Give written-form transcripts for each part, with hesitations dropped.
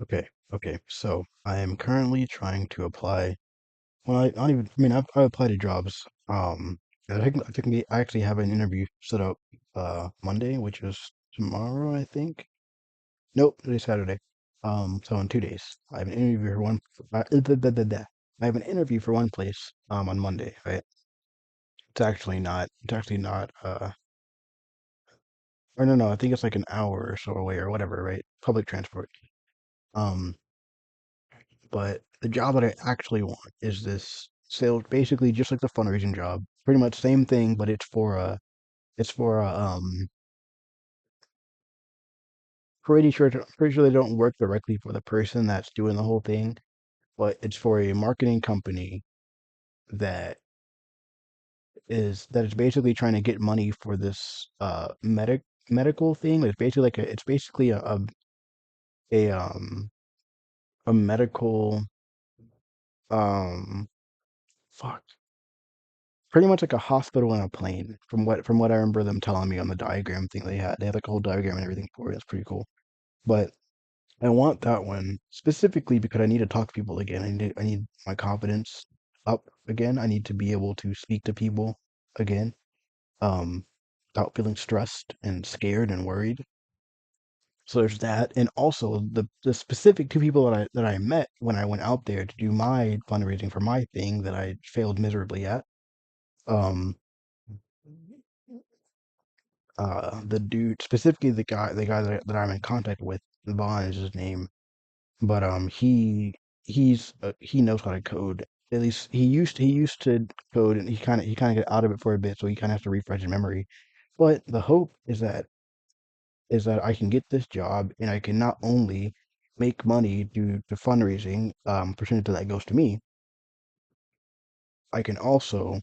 Okay, okay. So I am currently trying to apply. Well, I don't even. I mean, I applied to jobs. I actually have an interview set up Monday, which is tomorrow, I think. Nope, today's Saturday. So in 2 days, I have an interview for one. I have an interview for one place on Monday, right? It's actually not. It's actually not. Or no, no. I think it's like an hour or so away or whatever, right? Public transport. Um, But the job that I actually want is this sales, basically just like the fundraising job. Pretty much same thing, but it's for a pretty sure they don't work directly for the person that's doing the whole thing, but it's for a marketing company that that is basically trying to get money for this medical thing. It's basically a a medical um fuck pretty much like a hospital and a plane from what I remember them telling me on the diagram thing they had. They had like a whole diagram and everything for it. It's pretty cool. But I want that one specifically because I need to talk to people again. I need my confidence up again. I need to be able to speak to people again, um, without feeling stressed and scared and worried. So there's that, and also the specific two people that I met when I went out there to do my fundraising for my thing that I failed miserably at. Um, the dude, specifically the guy that I'm in contact with, Vaughn is his name, but he knows how to code. At least he used to code, and he kind of got out of it for a bit, so he kind of has to refresh his memory. But the hope is that I can get this job, and I can not only make money due to fundraising, percentage of that goes to me. I can also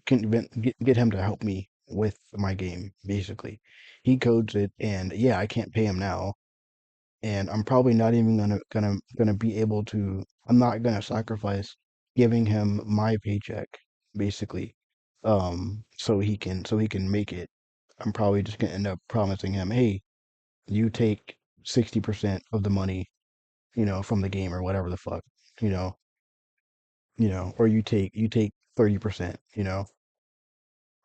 get him to help me with my game. Basically, he codes it, and yeah, I can't pay him now, and I'm probably not even gonna be able to. I'm not gonna sacrifice giving him my paycheck, basically, so he can make it. I'm probably just gonna end up promising him, hey, you take 60% of the money, from the game or whatever the fuck, you know, or you take 30%,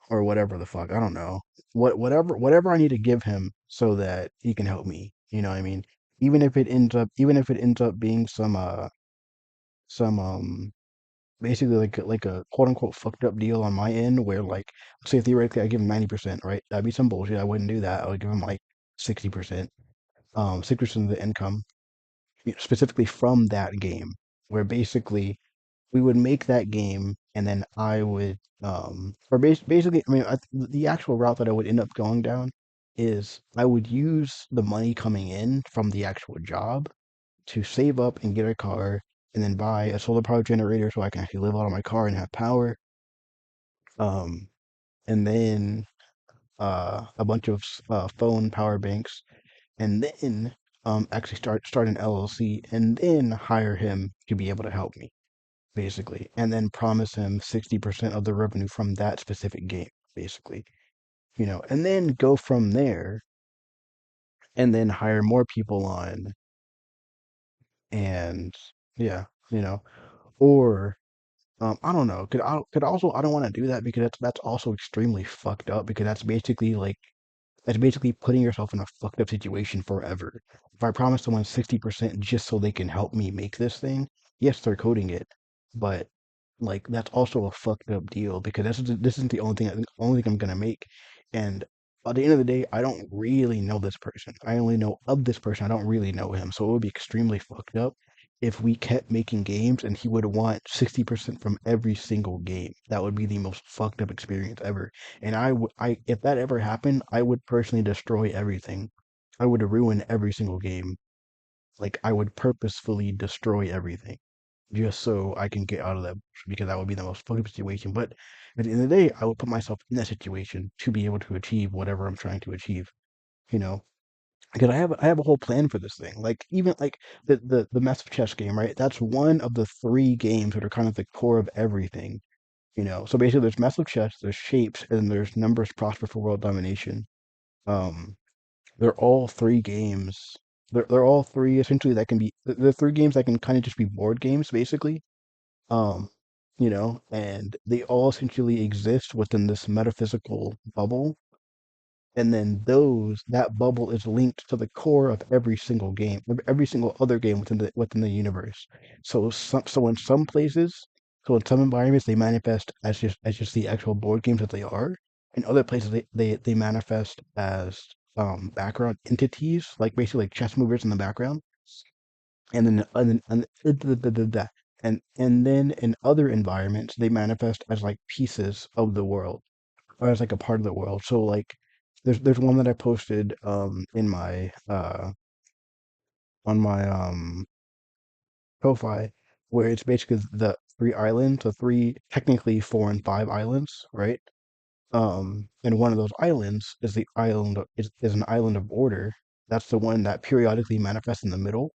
or whatever the fuck. I don't know. Whatever I need to give him so that he can help me. You know what I mean? Even if it ends up being some basically like a quote unquote fucked up deal on my end where, like, say theoretically I give him 90%, right? That'd be some bullshit. I wouldn't do that. I would give him like 60%. 60% of the income, specifically from that game, where basically we would make that game, and then I would, or basically, I mean, the actual route that I would end up going down is I would use the money coming in from the actual job to save up and get a car, and then buy a solar power generator so I can actually live out of my car and have power. Um, and then a bunch of phone power banks, and then actually start an LLC, and then hire him to be able to help me, basically, and then promise him 60% of the revenue from that specific game, basically, and then go from there, and then hire more people on, and yeah, you know, or I don't know, I don't want to do that because that's also extremely fucked up because that's basically putting yourself in a fucked up situation forever. If I promise someone 60% just so they can help me make this thing, yes, they're coding it, but like that's also a fucked up deal because this isn't the only thing I'm gonna make. And at the end of the day, I don't really know this person. I only know of this person. I don't really know him. So it would be extremely fucked up if we kept making games and he would want 60% from every single game. That would be the most fucked up experience ever. And if that ever happened, I would personally destroy everything. I would ruin every single game. Like I would purposefully destroy everything just so I can get out of that because that would be the most fucked up situation. But at the end of the day, I would put myself in that situation to be able to achieve whatever I'm trying to achieve. You know, because I have a whole plan for this thing. Like even like the massive chess game, right? That's one of the three games that are kind of the core of everything. So basically, there's massive chess, there's shapes, and there's numbers prosper for world domination. Um, they're all three games. They're all three essentially that can be they're three games that can kind of just be board games basically. Um, and they all essentially exist within this metaphysical bubble, and then that bubble is linked to the core of every single game, every single other game within the universe. So in some places, so in some environments, they manifest as just the actual board games that they are. In other places, they manifest as background entities, like basically like chess movers in the background, and then in other environments, they manifest as like pieces of the world or as like a part of the world. So like there's one that I posted in my on my profile where it's basically the three islands, so three technically four and five islands, right? And one of those islands is the island is an island of order. That's the one that periodically manifests in the middle,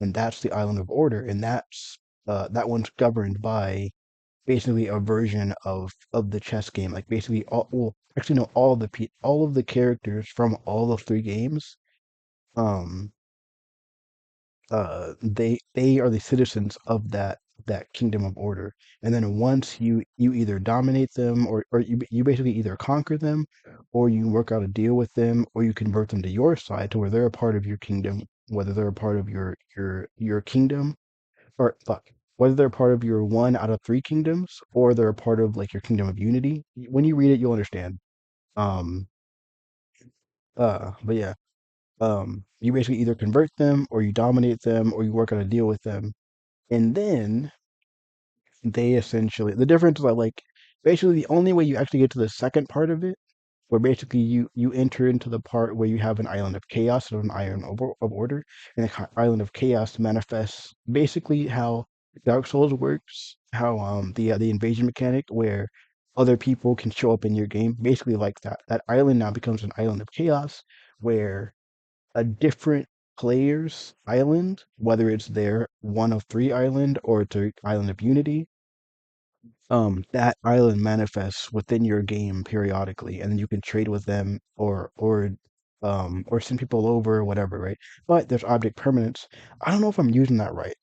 and that's the island of order, and that one's governed by basically a version of the chess game. Like basically all well, actually no, all of the characters from all of three games, um, they are the citizens of that kingdom of order. And then once you either dominate them or you basically either conquer them, or you work out a deal with them, or you convert them to your side to where they're a part of your kingdom, whether they're a part of your kingdom or fuck, whether they're part of your one out of three kingdoms or they're a part of like your kingdom of unity. When you read it, you'll understand. Um, but yeah, you basically either convert them or you dominate them or you work out a deal with them, and then they essentially the difference is that like basically the only way you actually get to the second part of it where basically you enter into the part where you have an island of chaos and an island of order, and the island of chaos manifests basically how Dark Souls works, how the invasion mechanic where other people can show up in your game, basically like that. That island now becomes an island of chaos where a different player's island, whether it's their one of three island or it's an island of unity, that island manifests within your game periodically, and then you can trade with them or send people over or whatever, right? But there's object permanence. I don't know if I'm using that right.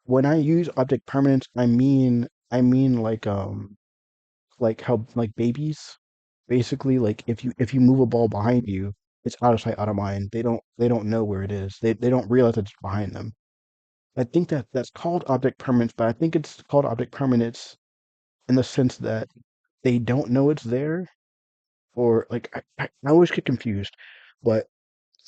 When I use object permanence, I mean like how like babies, basically like if you move a ball behind you, it's out of sight, out of mind. They don't know where it is. They don't realize it's behind them. I think that's called object permanence, but I think it's called object permanence in the sense that they don't know it's there, or like I always get confused. But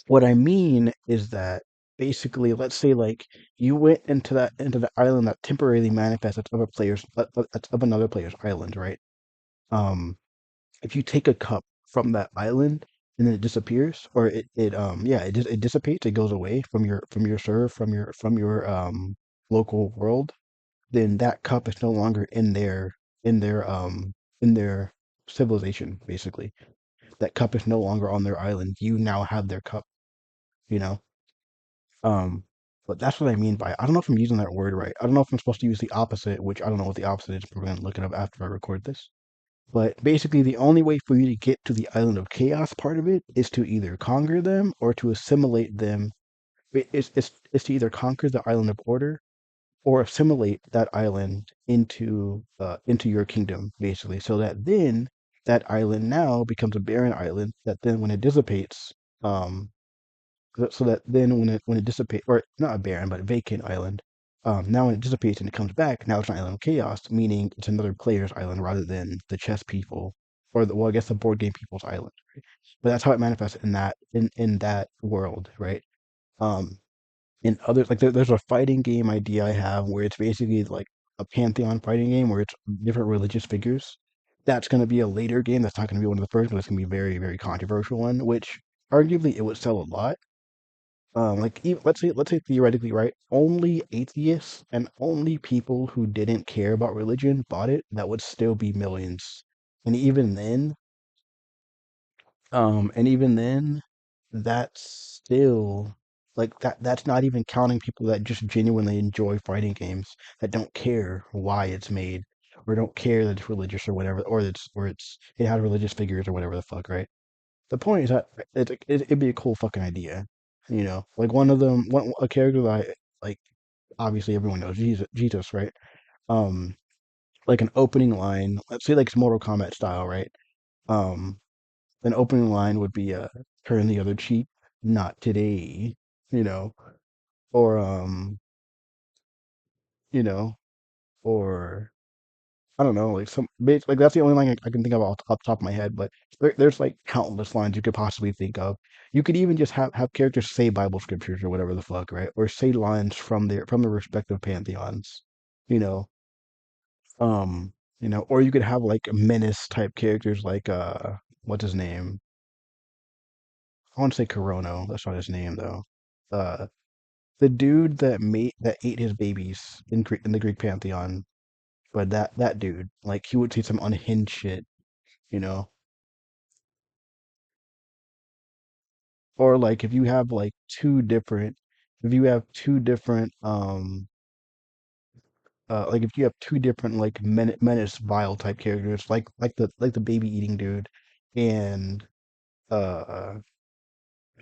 what I mean is that basically, let's say like you went into the island that temporarily manifests as other players of another player's island, right? Um, if you take a cup from that island and then it disappears, or it dissipates, it goes away from your server, from your local world, then that cup is no longer in their in their civilization, basically. That cup is no longer on their island. You now have their cup, you know? Um, but that's what I mean by I don't know if I'm using that word right. I don't know if I'm supposed to use the opposite, which I don't know what the opposite is, but we're gonna look it up after I record this. But basically the only way for you to get to the island of chaos part of it is to either conquer them or to assimilate them. It's to either conquer the island of order or assimilate that island into your kingdom, basically, so that then that island now becomes a barren island that then when it dissipates, um, so that then when it dissipates, or not a barren but a vacant island, now when it dissipates and it comes back, now it's an island of chaos, meaning it's another player's island rather than the chess people or well, I guess the board game people's island. Right? But that's how it manifests in that world, right? Um, in others like there's a fighting game idea I have where it's basically like a pantheon fighting game where it's different religious figures. That's going to be a later game. That's not going to be one of the first, but it's going to be a very very controversial one, which arguably it would sell a lot. Like let's say theoretically, right? Only atheists and only people who didn't care about religion bought it. That would still be millions, and even then, that's still like that's not even counting people that just genuinely enjoy fighting games that don't care why it's made or don't care that it's religious or whatever it has religious figures or whatever the fuck, right? The point is that it'd be a cool fucking idea. Like one of them, a character that I like. Obviously, everyone knows Jesus, right? Um, like an opening line. Let's say like it's Mortal Kombat style, right? Um, an opening line would be "Turn the other cheek, not today," you know, or you know, or I don't know, like like that's the only line I can think of off the top of my head. But there's like countless lines you could possibly think of. You could even just have characters say Bible scriptures or whatever the fuck, right? Or say lines from their respective pantheons, you know. Um, or you could have like menace type characters like what's his name? I want to say Corono. That's not his name though. Uh, the dude that ate his babies in the Greek pantheon. But that dude, like he would say some unhinged shit, you know. Or like if you have like if you have two different like if you have two different like menace vile type characters, like the baby eating dude, and uh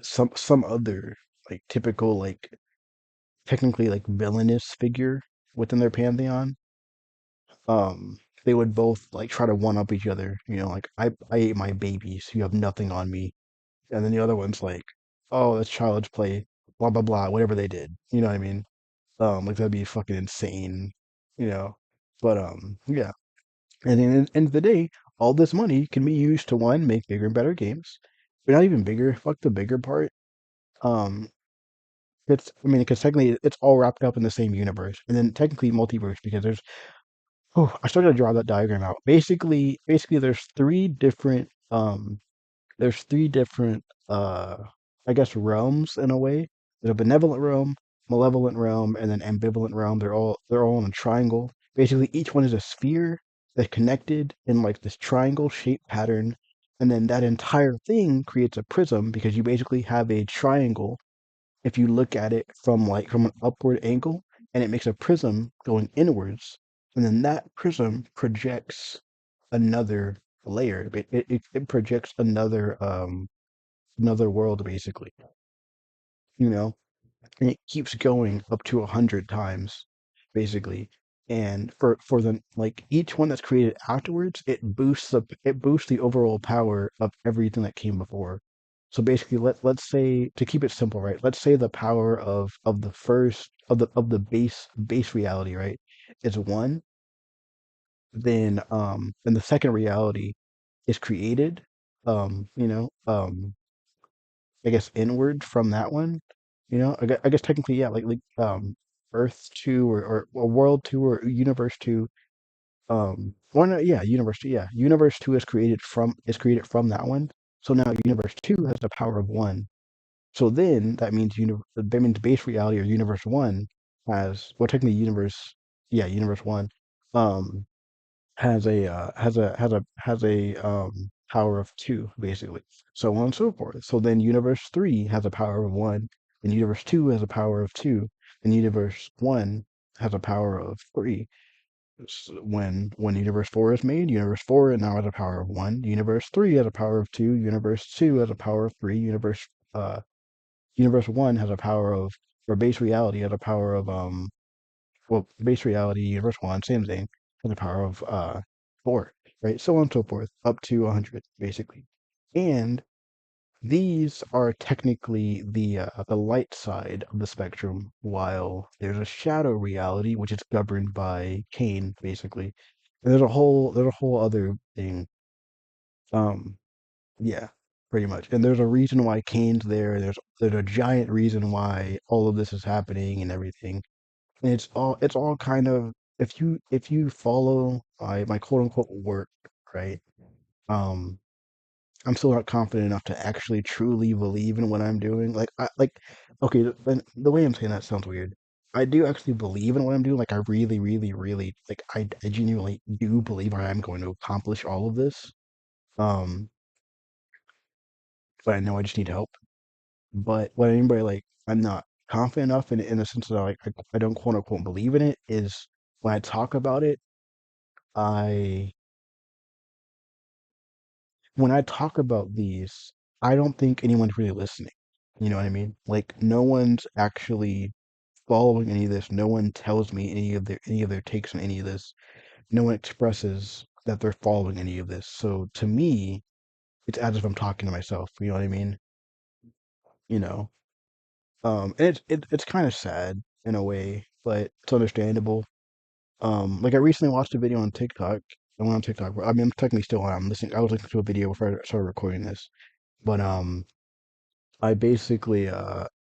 some other like typical like technically like villainous figure within their pantheon, um they would both like try to one up each other, like I ate my babies, you have nothing on me. And then the other one's like, oh, that's child's play, blah blah blah, whatever they did, you know what I mean? Like that'd be fucking insane, you know. But yeah. And then at the end of the day, all this money can be used to one, make bigger and better games. But not even bigger, fuck the bigger part. Um I mean, because technically it's all wrapped up in the same universe, and then technically multiverse because I started to draw that diagram out. Basically, there's three different, I guess, realms in a way. There's a benevolent realm, malevolent realm, and then ambivalent realm. They're all in a triangle. Basically, each one is a sphere that's connected in like this triangle shaped pattern, and then that entire thing creates a prism because you basically have a triangle if you look at it from an upward angle, and it makes a prism going inwards, and then that prism projects another layer. It projects another world basically, you know, and it keeps going up to 100 times, basically. And for the like each one that's created afterwards, it boosts the overall power of everything that came before. So basically, let's say to keep it simple, right? Let's say the power of the first of the base reality, right, is one. Then the second reality is created, I guess inward from that one. I guess technically, yeah, like Earth 2 or World 2 or Universe 2. Or no, yeah, Universe 2, yeah. Universe 2 is created from that one. So now Universe 2 has the power of 1. So then that means base reality or Universe 1 has, well, technically Universe 1 um has a power of two, basically. So on and so forth. So then universe three has a power of one, and universe two has a power of two, and universe one has a power of three. When universe four is made, universe four now has a power of one, universe three has a power of two, universe two has a power of three, universe one has a power of, or base reality has a power of base reality, universe one, same thing, has a power of four, right? So on and so forth, up to 100, basically. And these are technically the light side of the spectrum, while there's a shadow reality, which is governed by Cain, basically. And there's a whole other thing. Um, yeah, pretty much. And there's a reason why Cain's there. There's a giant reason why all of this is happening and everything. And it's all kind of, if you follow my quote unquote work, right? Um, I'm still not confident enough to actually truly believe in what I'm doing. Okay, the way I'm saying that sounds weird. I do actually believe in what I'm doing. Like I really, really, really like I genuinely do believe I am going to accomplish all of this. Um, but I know I just need help. But what anybody like, I'm not confident enough in the sense that I don't quote unquote believe in it is when I talk about it, I when I talk about these, I don't think anyone's really listening. You know what I mean? Like no one's actually following any of this. No one tells me any of their takes on any of this. No one expresses that they're following any of this. So to me, it's as if I'm talking to myself. You know what I mean? You know. And it's kind of sad in a way, but it's understandable. Like I recently watched a video on TikTok. I went on TikTok. I mean, I'm technically still on. I'm listening. I was listening to a video before I started recording this, but I basically it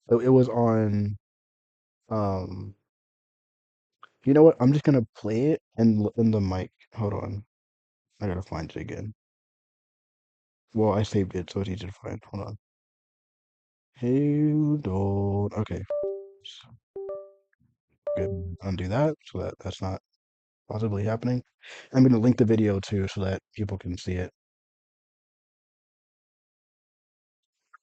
was on um, you know what? I'm just gonna play it in the mic. Hold on, I gotta find it again. Well, I saved it, so it's easy to find. Hold on. Hold on. Okay, so good. Undo that so that that's not possibly happening. I'm gonna link the video too so that people can see it.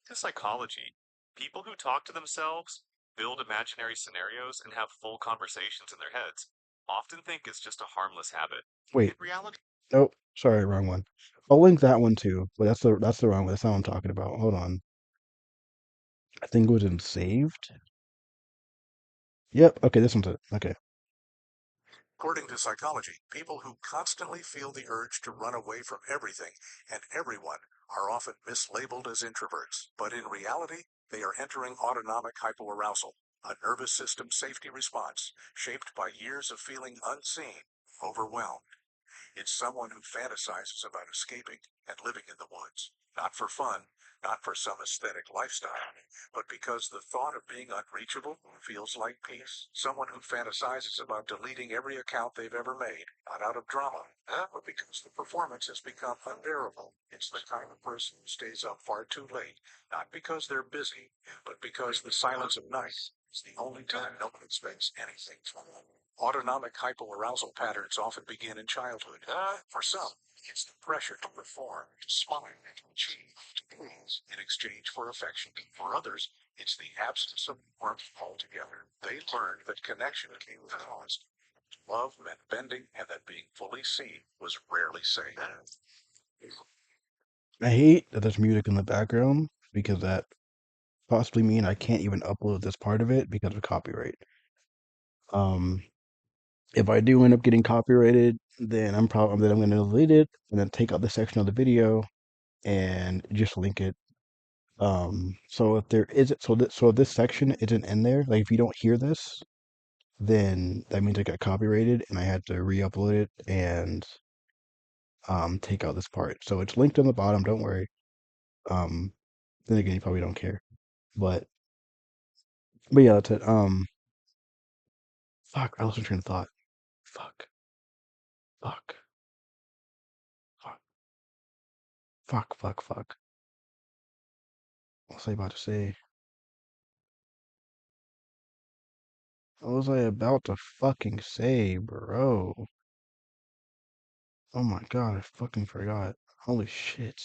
To psychology, people who talk to themselves, build imaginary scenarios, and have full conversations in their heads often think it's just a harmless habit. In Wait. reality, Oh, sorry, wrong one. I'll link that one too, but that's the wrong one. That's not what I'm talking about. Hold on. I think it was in saved. Yep. Okay, this one's it. Okay. according to psychology, people who constantly feel the urge to run away from everything and everyone are often mislabeled as introverts. But in reality, they are entering autonomic hypoarousal, a nervous system safety response shaped by years of feeling unseen, overwhelmed. It's someone who fantasizes about escaping and living in the woods, not for fun, not for some aesthetic lifestyle, but because the thought of being unreachable feels like peace. Someone who fantasizes about deleting every account they've ever made, not out of drama, but because the performance has become unbearable. It's the kind of person who stays up far too late, not because they're busy, but because the silence of night is the only time no one expects anything from them. Autonomic hypoarousal patterns often begin in childhood. For some, it's the pressure to perform, to smile, to achieve, to please in exchange for affection. For others, it's the absence of warmth altogether. They learned that connection came with cost. Love meant bending, and that being fully seen was rarely safe. I hate that there's music in the background because that possibly mean I can't even upload this part of it because of copyright. Um, if I do end up getting copyrighted, then I'm gonna delete it and then take out this section of the video and just link it. So if there is so if this section isn't in there, like if you don't hear this, then that means it got copyrighted and I had to re-upload it and take out this part. So it's linked on the bottom, don't worry. Um then again you probably don't care. But yeah, that's it. Fuck, I lost my train of thought. Fuck, fuck, fuck, fuck. What was I about to say? What was I about to fucking say, bro? Oh my god, I fucking forgot. Holy shit.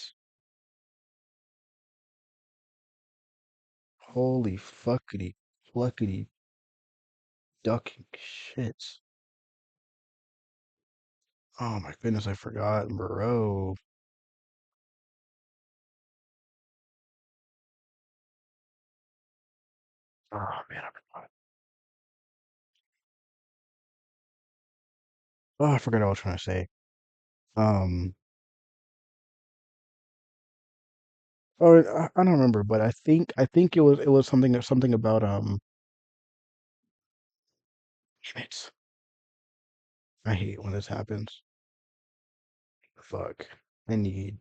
Holy fuckity pluckity ducking shit. Oh my goodness, I forgot, bro. Oh man, I forgot. Oh, I forgot what I was trying to say. Um, oh, I don't remember, but I think it was something about damn it. I hate when this happens. Fuck. I need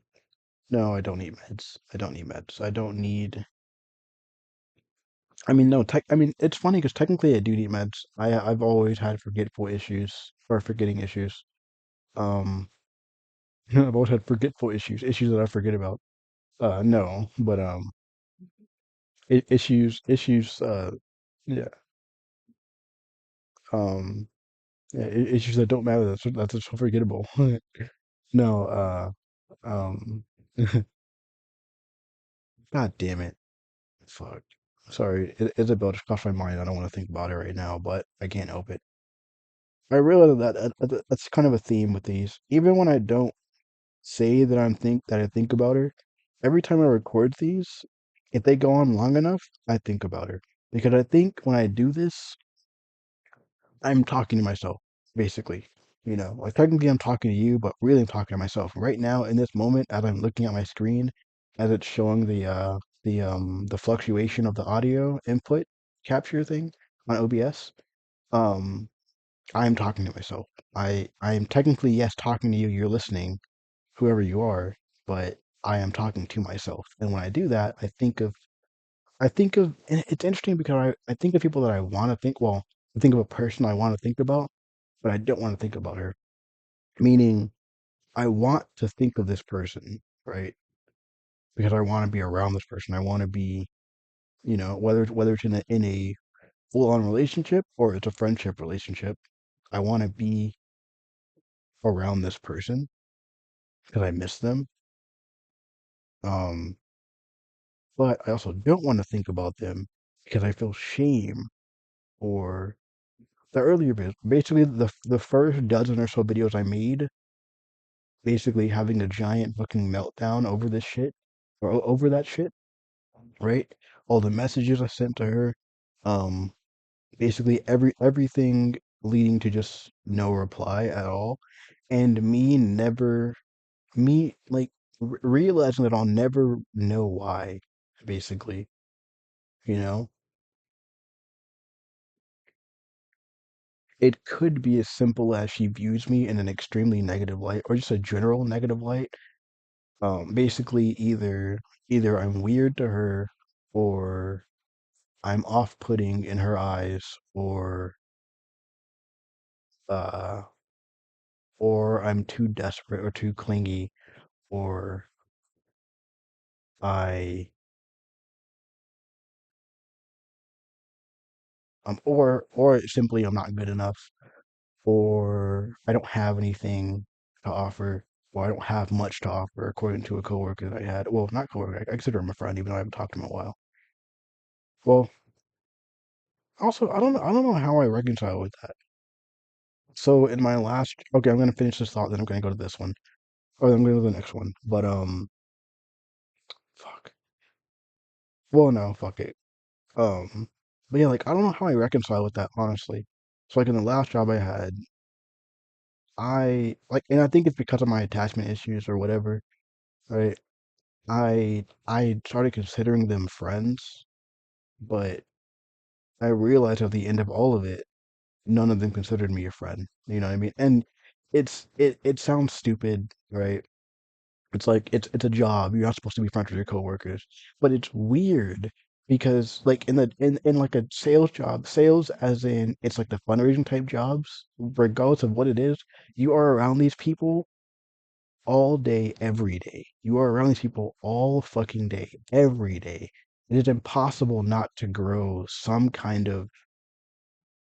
no, I don't need meds. I don't need meds. I don't need. I mean, no. I mean, it's funny because technically I do need meds. I've always had forgetful issues or forgetting issues. Um, I've always had forgetful issues that I forget about. No, but issues. Yeah. Um, yeah, issues that don't matter. That's just so forgettable. No. Um. God damn it. Fuck. Sorry, Isabel just crossed my mind. I don't want to think about it right now, but I can't help it. I realize that's kind of a theme with these. Even when I don't say that I think about her, every time I record these, if they go on long enough, I think about her because I think when I do this, I'm talking to myself, basically. Like technically I'm talking to you, but really I'm talking to myself. Right now, in this moment, as I'm looking at my screen, as it's showing the fluctuation of the audio input capture thing on OBS, um, I'm talking to myself. I am technically, yes, talking to you, you're listening, whoever you are, but I am talking to myself. And when I do that, and it's interesting because I think of people that I want to think, well, I think of a person I want to think about, but I don't want to think about her. Meaning, I want to think of this person, right? Because I want to be around this person. I want to be, whether it's in a full on relationship or it's a friendship relationship, I want to be around this person because I miss them. Um, but I also don't want to think about them because I feel shame or the earlier videos. Basically, the first dozen or so videos I made, basically having a giant fucking meltdown over this shit or over that shit, right? All the messages I sent to her, um, basically everything leading to just no reply at all, and me like realizing that I'll never know why, basically, you know. It could be as simple as she views me in an extremely negative light or just a general negative light. Basically either I'm weird to her or I'm off-putting in her eyes uh or I'm too desperate or too clingy or I or simply I'm not good enough or I don't have anything to offer or I don't have much to offer according to a coworker that I had. Well, not coworker, I consider him a friend even though I haven't talked to him in a while. Well, also I don't know how I reconcile with that. So in my last okay, I'm gonna finish this thought, then I'm gonna go to this one. Or I'm gonna go to the next one. But fuck. Well no, fuck it. Um but yeah, like I don't know how I reconcile with that, honestly. So like in the last job I had, and I think it's because of my attachment issues or whatever, right? I started considering them friends, but I realized at the end of all of it, none of them considered me a friend. You know what I mean? And it sounds stupid, right? It's like it's a job. You're not supposed to be friends with your coworkers. But it's weird because like in like a sales job, sales as in it's like the fundraising type jobs, regardless of what it is, you are around these people all day, every day. You are around these people all fucking day, every day. It is impossible not to grow some kind of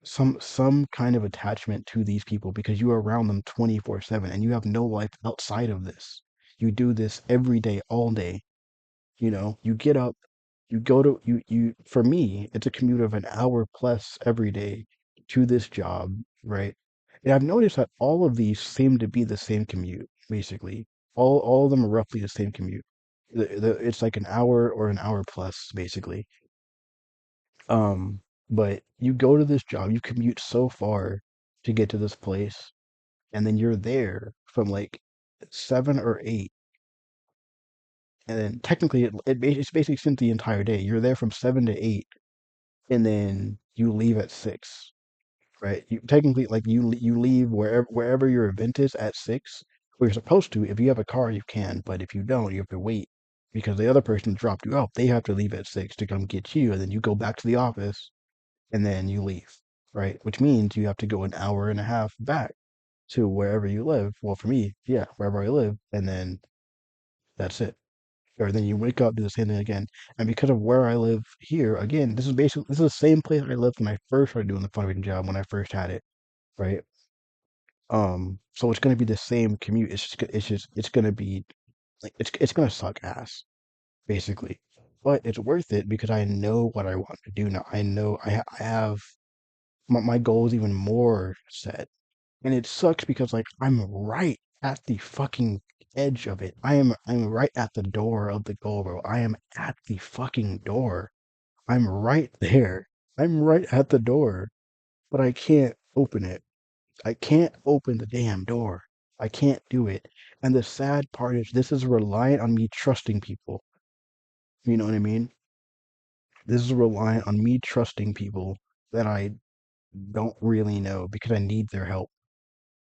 attachment to these people because you are around them 24/7 and you have no life outside of this. You do this every day, all day. You get up, you go to for me, it's a commute of an hour plus every day to this job, right? And I've noticed that all of these seem to be the same commute, basically. All of them are roughly the same commute. It's like an hour or an hour plus, basically. But you go to this job, you commute so far to get to this place, and then you're there from like 7 or 8, and then technically it's basically spent the entire day. You're there from 7 to 8, and then you leave at 6, right? You technically like you leave wherever your event is at 6, or you're supposed to. If you have a car, you can, but if you don't, you have to wait because the other person dropped you off. They have to leave at 6 to come get you, and then you go back to the office and then you leave, right? Which means you have to go an hour and a half back to wherever you live. Well, for me, yeah, wherever I live, and then that's it. Or then you wake up, do the same thing again. And because of where I live here, again, this is the same place I lived when I first started doing the fundraising job when I first had it, right? So it's gonna be the same commute. It's gonna be like it's gonna suck ass, basically. But it's worth it because I know what I want to do now. I know I have my goal is even more set. And it sucks because like I'm right at the fucking edge of it. I'm right at the door of the goal, bro. I am at the fucking door. I'm right there. I'm right at the door, but I can't open it. I can't open the damn door. I can't do it. And the sad part is this is reliant on me trusting people. You know what I mean? This is reliant on me trusting people that I don't really know because I need their help.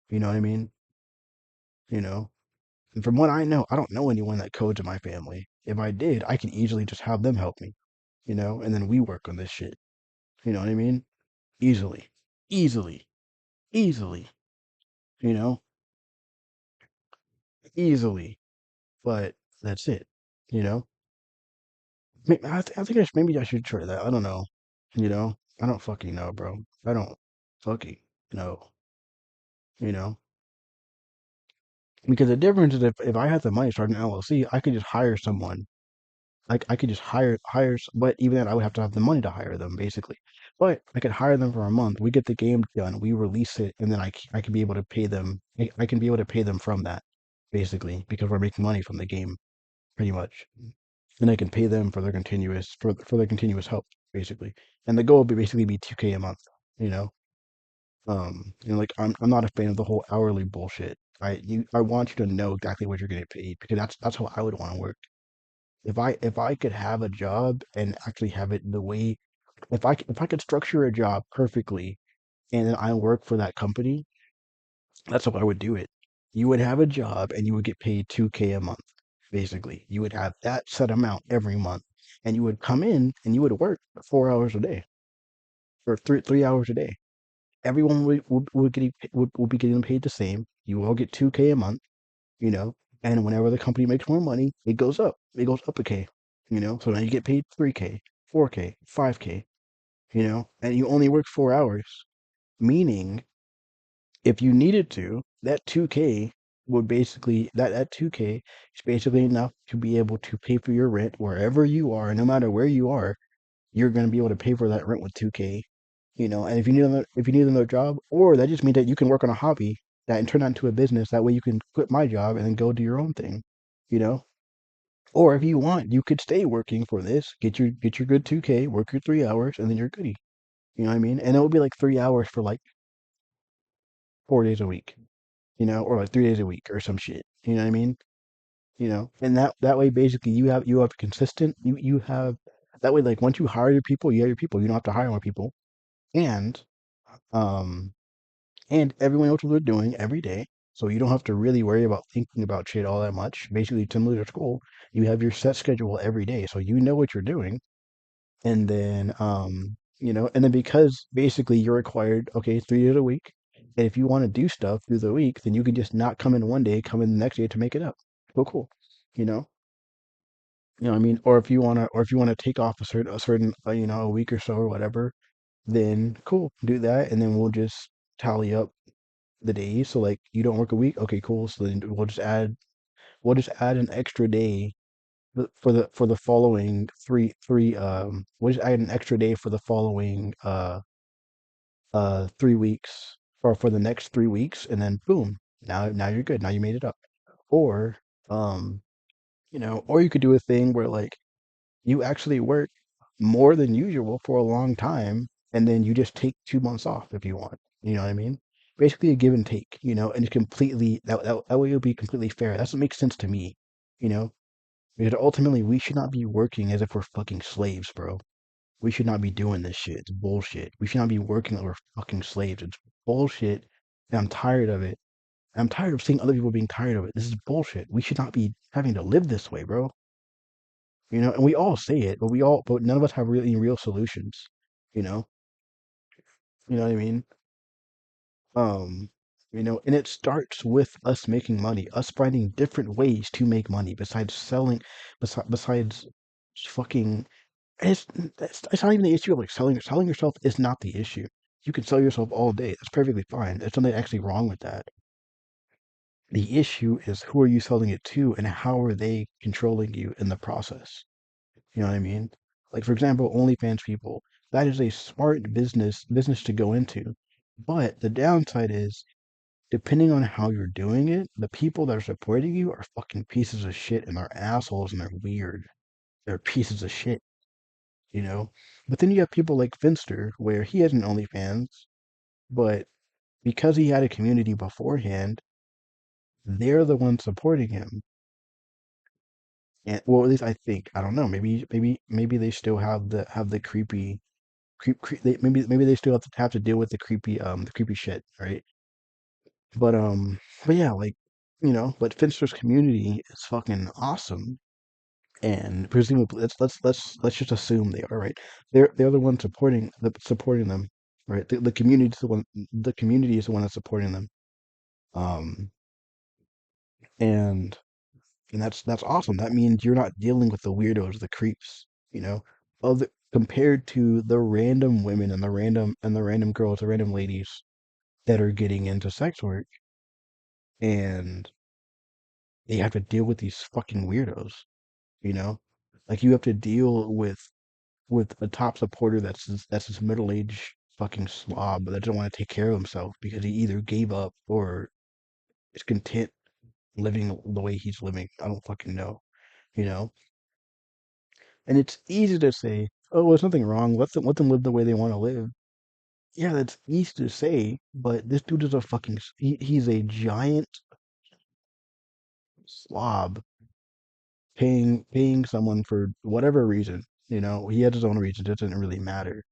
You know what I mean? You know? And from what I know, I don't know anyone that codes in my family. If I did, I could easily just have them help me, and then we work on this shit. You know what I mean? Easily. Easily. Easily. You know? Easily. But that's it. You know? I think maybe I should try that. I don't know. You know? I don't fucking know, bro. I don't fucking know. You know? Because the difference is if I had the money to start an LLC, I could just hire someone. Like I could just but even then I would have to have the money to hire them basically. But I could hire them for a month. We get the game done, we release it, and then I can be able to pay them. I can be able to pay them from that basically because we're making money from the game pretty much, and I can pay them for their continuous help basically. And the goal would be basically be 2K a month. You know, like I'm not a fan of the whole hourly bullshit. I want you to know exactly what you're getting paid because that's how I would want to work. If I could have a job and actually have it the way if I could structure a job perfectly and then I work for that company, that's how I would do it. You would have a job and you would get paid 2K a month, basically. You would have that set amount every month. And you would come in and you would work 4 hours a day or three hours a day. Everyone would be getting paid the same. You all get 2K a month, you know, and whenever the company makes more money, it goes up. It goes up a K, So now you get paid 3K, 4K, 5K, and you only work 4 hours, meaning if you needed to, that 2K would basically that 2K is basically enough to be able to pay for your rent wherever you are, no matter where you are, you're going to be able to pay for that rent with 2K, and if you need another job, or that just means that you can work on a hobby that and turn that into a business. That way you can quit my job and then go do your own thing, you know. Or if you want, you could stay working for this, get your good 2K, work your 3 hours, and then you're goody. You know what I mean? And it would be like 3 hours for like 4 days a week, or like 3 days a week or some shit. You know what I mean? And that way basically you have consistent you have that way like once you hire your people, you have your people. You don't have to hire more people, and um and everyone knows what they're doing every day. So you don't have to really worry about thinking about shit all that much. Basically, similar to school, you have your set schedule every day, so you know what you're doing. And then because basically you're required, okay, 3 days a week. And if you want to do stuff through the week, then you can just not come in one day, come in the next day to make it up. Cool. You know, what I mean, or if you wanna take off a certain a week or so or whatever, then cool, do that, and then we'll just tally up the days. So like you don't work a week, okay, cool. So then we'll just add an extra day for the following three we'll just add an extra day for the following 3 weeks or for the next 3 weeks, and then boom, now you're good. Now you made it up. Or um or you could do a thing where like you actually work more than usual for a long time, and then you just take 2 months off if you want. You know what I mean? Basically a give and take, and it's completely that way it'll be completely fair. That's what makes sense to me, you know? Because ultimately we should not be working as if we're fucking slaves, bro. We should not be doing this shit. It's bullshit. We should not be working like we're fucking slaves. It's bullshit. And I'm tired of it. I'm tired of seeing other people being tired of it. This is bullshit. We should not be having to live this way, bro. And we all say it, but none of us have really real solutions. You know, you know what I mean? Um, and it starts with us making money, us finding different ways to make money besides selling, besides fucking. It's not even the issue of like selling yourself is not the issue. You can sell yourself all day. That's perfectly fine. There's nothing actually wrong with that. The issue is who are you selling it to and how are they controlling you in the process? You know what I mean? Like for example, OnlyFans people, that is a smart business to go into. But the downside is depending on how you're doing it, the people that are supporting you are fucking pieces of shit and they're assholes and they're weird. They're pieces of shit, you know? But then you have people like Finster, where he has an OnlyFans, but because he had a community beforehand, they're the ones supporting him. And well, at least I think. I don't know. Maybe they still have the creepy maybe they still have to deal with the creepy shit, right? But but yeah, like but Finster's community is fucking awesome, and presumably let's just assume they are right. They're the one supporting them, right? The community is the one that's supporting them, um, and that's awesome. That means you're not dealing with the weirdos, the creeps, you know, other compared to the random women and the random girls, the random ladies that are getting into sex work and they have to deal with these fucking weirdos, you know? Like you have to deal with a top supporter that's this middle-aged fucking slob that doesn't want to take care of himself because he either gave up or is content living the way he's living. I don't fucking know, you know? And it's easy to say, oh, there's nothing wrong. Let them live the way they want to live. Yeah, that's easy to say, but this dude is a fucking he's a giant slob paying someone for whatever reason. He has his own reasons. It doesn't really matter.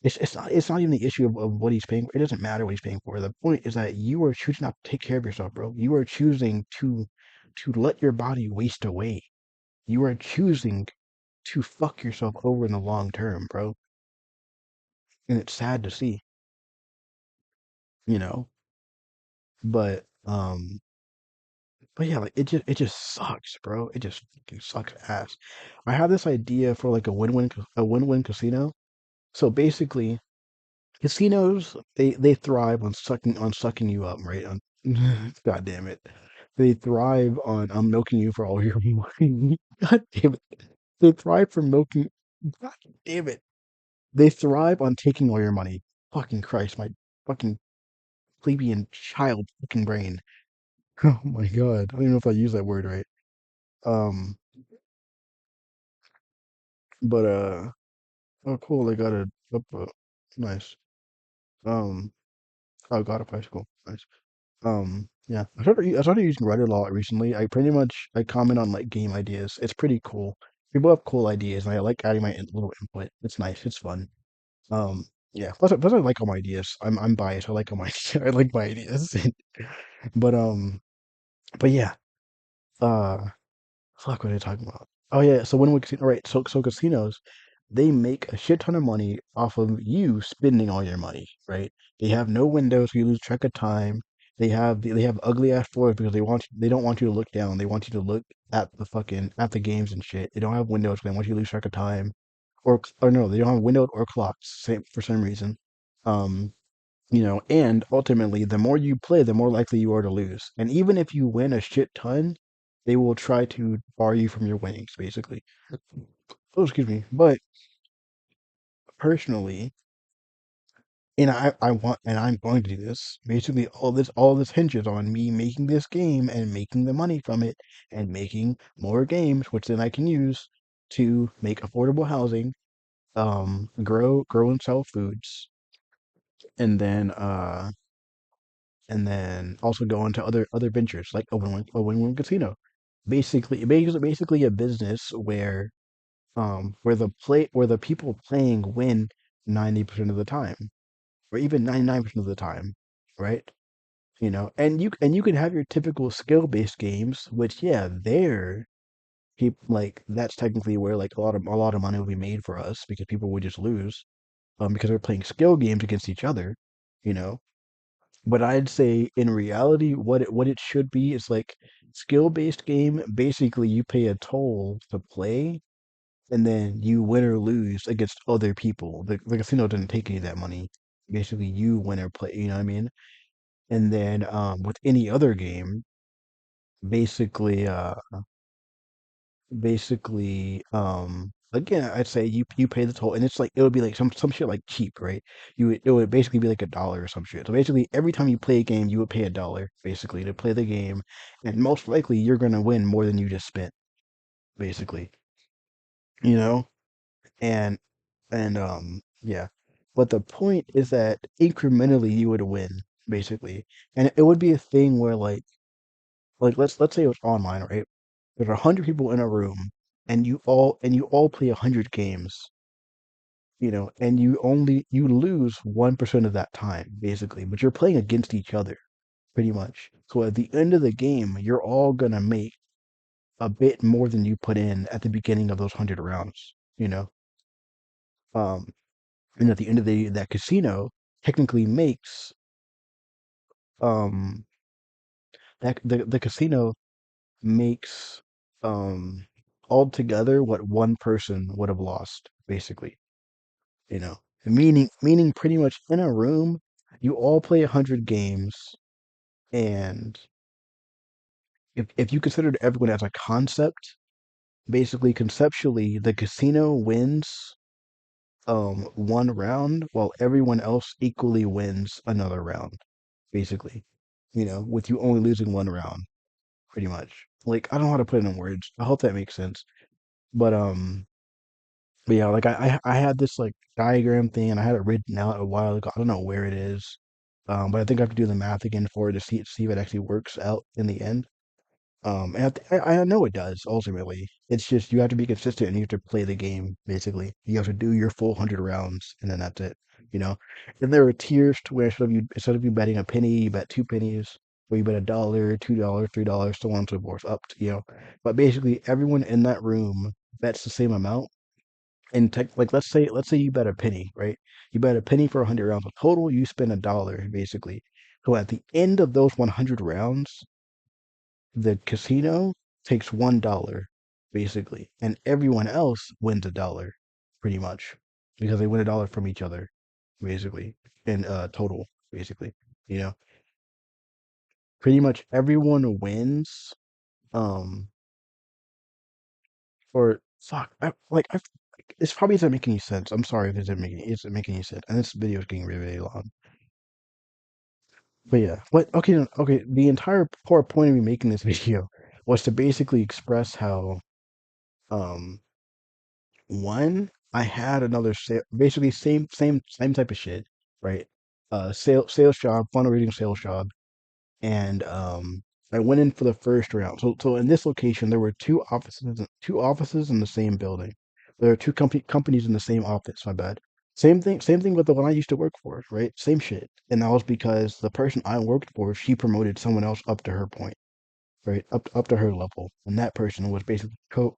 It's not even the issue of what he's paying for. It doesn't matter what he's paying for. The point is that you are choosing not to take care of yourself, bro. You are choosing to let your body waste away. You are choosing to fuck yourself over in the long term, bro. And it's sad to see, you know. But yeah, like it just sucks, bro. It just fucking sucks ass. I have this idea for like a win-win casino. So basically, casinos they thrive on sucking you up, right? God damn it. They thrive on milking you for all your money. God damn it. They thrive for milking God damn it. They thrive on taking all your money. Fucking Christ, my fucking plebeian child fucking brain. Oh my god. I don't even know if I use that word right. Um, but oh cool, they got a up nice. Um, oh got a bicycle. Nice. Yeah. I started using Reddit a lot recently. I pretty much I comment on like game ideas. It's pretty cool. People have cool ideas and I like adding my little input. It's nice. It's fun. Yeah. Plus I like all my ideas. I'm biased. I like all my I like my ideas. But but yeah. Uh Fuck, what are they talking about? Oh yeah, so when we casino, right? So casinos, they make a shit ton of money off of you spending all your money, right? They have no windows, so you lose track of time. They have ugly ass floors because they don't want you to look down. They want you to look at the games and shit. They don't have windows, 'cause they want you to lose track of time, or no, they don't have windows or clocks, same for some reason. Um, and ultimately, the more you play, the more likely you are to lose. And even if you win a shit ton, they will try to bar you from your winnings, basically. Oh, excuse me. But personally, and I'm going to do this. Basically, all this hinges on me making this game and making the money from it and making more games, which then I can use to make affordable housing, grow and sell foods, and then also go into other ventures like a win-win casino. Basically a business where the people playing win 90% of the time, or even 99% of the time, right? And you can have your typical skill-based games, which yeah, people like that's technically where like a lot of money will be made for us because people would just lose, because they're playing skill games against each other, you know. But I'd say in reality, what it should be is like skill-based game. Basically, you pay a toll to play, and then you win or lose against other people. The casino doesn't take any of that money. Basically, you win or play. You know what I mean? And then with any other game, basically, again, I'd say you pay the toll, and it's like it would be like some shit like cheap, right? It would basically be like $1 or some shit. So basically, every time you play a game, you would pay $1 basically to play the game, and most likely you're gonna win more than you just spent, basically, you know. And yeah, but the point is that incrementally you would win basically, and it would be a thing where like let's say it was online, right? There's 100 people in a room, and you all play 100 games, and you lose 1% of that time basically, but you're playing against each other pretty much. So at the end of the game, you're all gonna make a bit more than you put in at the beginning of those 100 rounds, Um, and at the end of that casino technically makes um the casino makes um altogether what one person would have lost basically, you know meaning pretty much in a room you all play 100 games, and if you considered everyone as a concept, basically conceptually the casino wins one round while everyone else equally wins another round basically, with you only losing one round pretty much. Like, I don't know how to put it in words. I hope that makes sense. But yeah, like I had this like diagram thing and I had it written out a while ago. I don't know where it is. But I think I have to do the math again for it to see if it actually works out in the end. And I know it does ultimately. It's just you have to be consistent and you have to play the game basically. You have to do your full 100 rounds and then that's it. You know. And there are tiers to where instead of you betting a penny, you bet 2 pennies, or you bet $1, $2, $3, so on and so forth, up to But basically, everyone in that room bets the same amount. And like let's say you bet a penny, right? You bet a penny for 100 rounds. So total, you spend $1 basically. So at the end of those 100 rounds, the casino takes $1 basically, and everyone else wins $1 pretty much because they win $1 from each other basically in total basically. You know, pretty much everyone wins. Um, or fuck, this probably isn't making any sense. I'm sorry if it isn't making any sense, and this video is getting really, really long. But yeah, but okay, no, okay. The entire poor point of me making this video was to basically express how um one, I had another basically same type of shit, right? Sales job, fundraising sales job, and I went in for the first round. So in this location, there were two offices in the same building. There are two companies in the same office. My bad. Same thing with the one I used to work for, right? Same shit. And that was because the person I worked for, she promoted someone else up to her point, right? Up to her level, and that person was basically co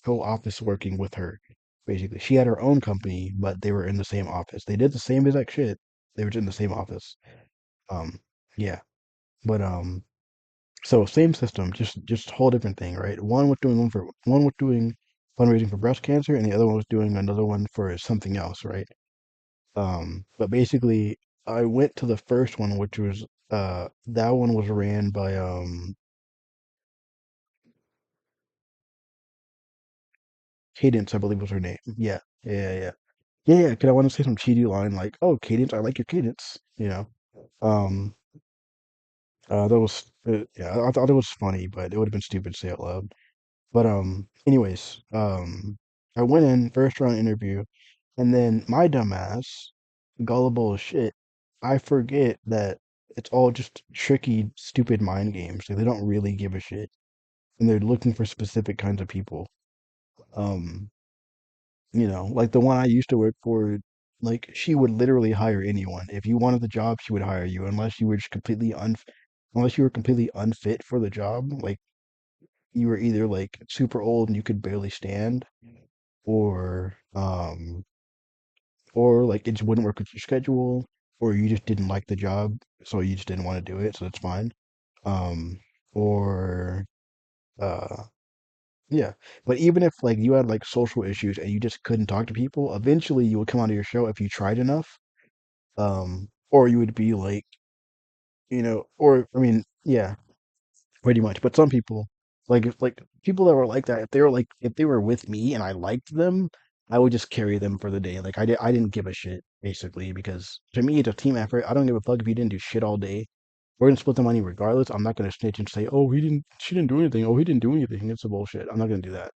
office working with her. Basically, she had her own company, but they were in the same office. They did the same exact shit. They were in the same office. Um, yeah, but so same system, just whole different thing, right? One was doing fundraising for breast cancer, and the other one was doing another one for something else, right? But basically, I went to the first one, which was that one was ran by Cadence, I believe was her name. Yeah, yeah, yeah, yeah, yeah. Cause I want to say some cheesy line like, "Oh, Cadence, I like your cadence," Um, that was yeah, I thought it was funny, but it would have been stupid to say out loud. But anyways, I went in first round interview, and then my dumbass, gullible as shit, I forget that it's all just tricky, stupid mind games. Like they don't really give a shit, and they're looking for specific kinds of people. Um, like the one I used to work for, like she would literally hire anyone. If you wanted the job, she would hire you, unless you were completely unfit for the job. Like you were either like super old and you could barely stand, or like it just wouldn't work with your schedule, or you just didn't like the job, so you just didn't want to do it, so that's fine. Um, or uh, yeah. But even if like you had like social issues and you just couldn't talk to people, eventually you would come onto your show if you tried enough. Or you would be like, or I mean, yeah, pretty much. But some people, like if like people that were like that, if they were with me and I liked them, I would just carry them for the day. Like I didn't give a shit basically because to me it's a team effort. I don't give a fuck if you didn't do shit all day. We're gonna split the money regardless. I'm not gonna snitch and say, oh, she didn't do anything. Oh, he didn't do anything. It's a bullshit. I'm not gonna do that.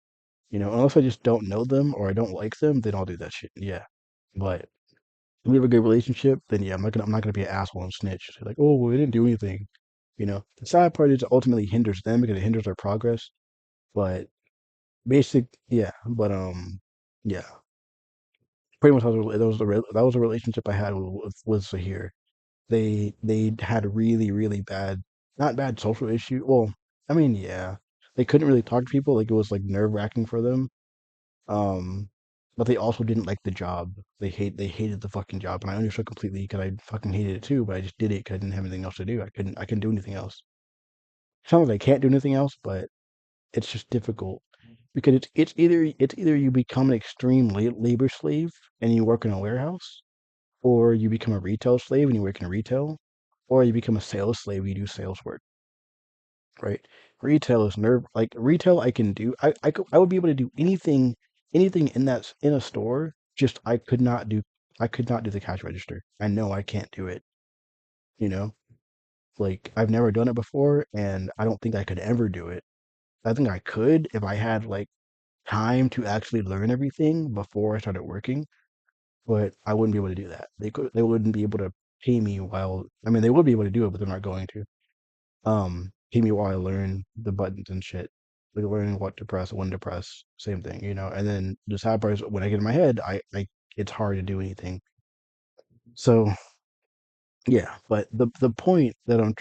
Unless I just don't know them or I don't like them, then I'll do that shit. Yeah. But if we have a good relationship, then yeah, I'm not gonna be an asshole and snitch. Say like, oh, well, they didn't do anything. The sad part is it ultimately hinders them because it hinders their progress. But yeah. But yeah. Pretty much that was a relationship I had with Zahir. They had really really bad, not bad social issue. Well, I mean, yeah, they couldn't really talk to people. Like it was like nerve wracking for them. Um, but they also didn't like the job. They hated the fucking job, and I understood completely because I fucking hated it too. But I just did it because I didn't have anything else to do. I couldn't do anything else. It's not that I can't do anything else, but it's just difficult because it's either you become an extreme labor slave and you work in a warehouse, or you become a retail slave and you work in retail, or you become a sales slave and you do sales work, right? Retail is nerve like retail I can do. I would be able to do anything in a store, just I could not do the cash register. I know I can't do it, you know? Like I've never done it before and I don't think I could ever do it. I think I could if I had like time to actually learn everything before I started working, but I wouldn't be able to do that. They wouldn't be able to pay me while I mean they would be able to do it, but they're not going to. Pay me while I learn the buttons and shit. Like learning what to press, when to press, same thing. And then the sad part is when I get in my head, I it's hard to do anything. So yeah, but the point that I'm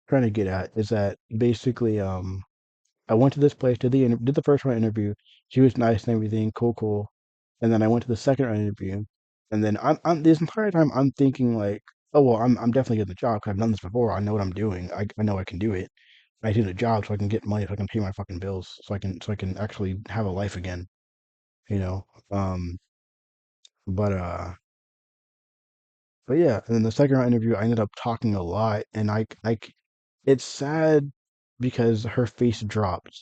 trying to get at is that basically I went to this place, did the first round interview. She was nice and everything, cool, cool. And then I went to the second round interview, and then I'm this entire time I'm thinking like, oh well, I'm definitely getting the job because I've done this before. I know what I'm doing. I know I can do it. I need a job so I can get money, so I can pay my fucking bills, so I can actually have a life again. You know. Um, but but yeah, and then the second round interview, I ended up talking a lot, and it's sad because her face dropped.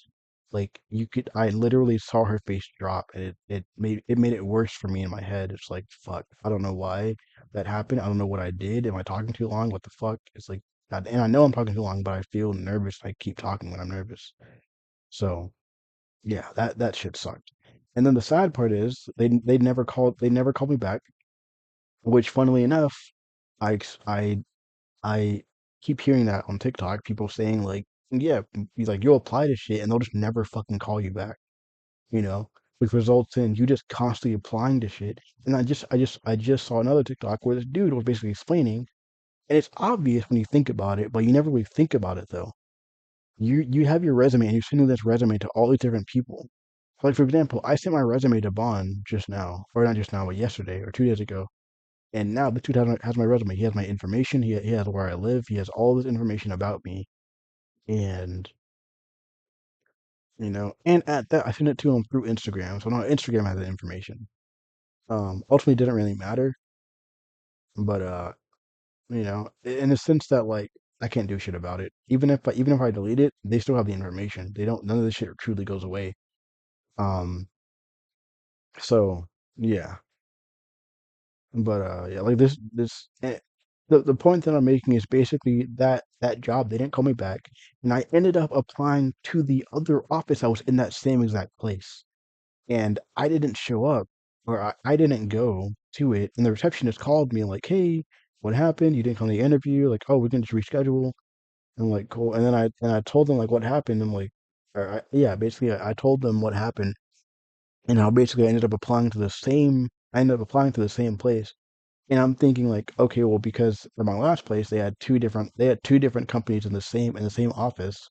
Like I literally saw her face drop, and it made it worse for me in my head. It's like fuck, I don't know why that happened. I don't know what I did. Am I talking too long? What the fuck? It's like, God, and I know I'm talking too long, but I feel nervous. I keep talking when I'm nervous. So yeah, that shit sucked. And then the sad part is they never called me back, which funnily enough, I I keep hearing that on TikTok, people saying like, yeah, he's like, you'll apply to shit and they'll just never fucking call you back, you know, which results in you just constantly applying to shit. And I just saw another TikTok where this dude was basically explaining, and it's obvious when you think about it, but you never really think about it though. You have your resume and you're sending this resume to all these different people. Like for example, I sent my resume to Bond just now, or not just now, but yesterday or 2 days ago. And now the dude has my resume. He has my information. He has where I live. He has all this information about me. And and at that, I sent it to him through Instagram. So now Instagram has the information. Ultimately, it didn't really matter. But in the sense that like I can't do shit about it. Even if I delete it, they still have the information. They don't. None of this shit truly goes away. Um. So yeah. But yeah, like the point that I'm making is basically that job they didn't call me back, and I ended up applying to the other office. I was in that same exact place, and I didn't show up, or I didn't go to it, and the receptionist called me like, "Hey, what happened? You didn't come to the interview?" Like, "Oh, we're gonna just reschedule." I'm like, "Cool." And then I told them like what happened. I'm like, yeah, basically I told them what happened, and how basically I ended up applying to the same. I ended up applying to the same place. And I'm thinking like, okay, well, because for my last place, they had two different companies in the same office,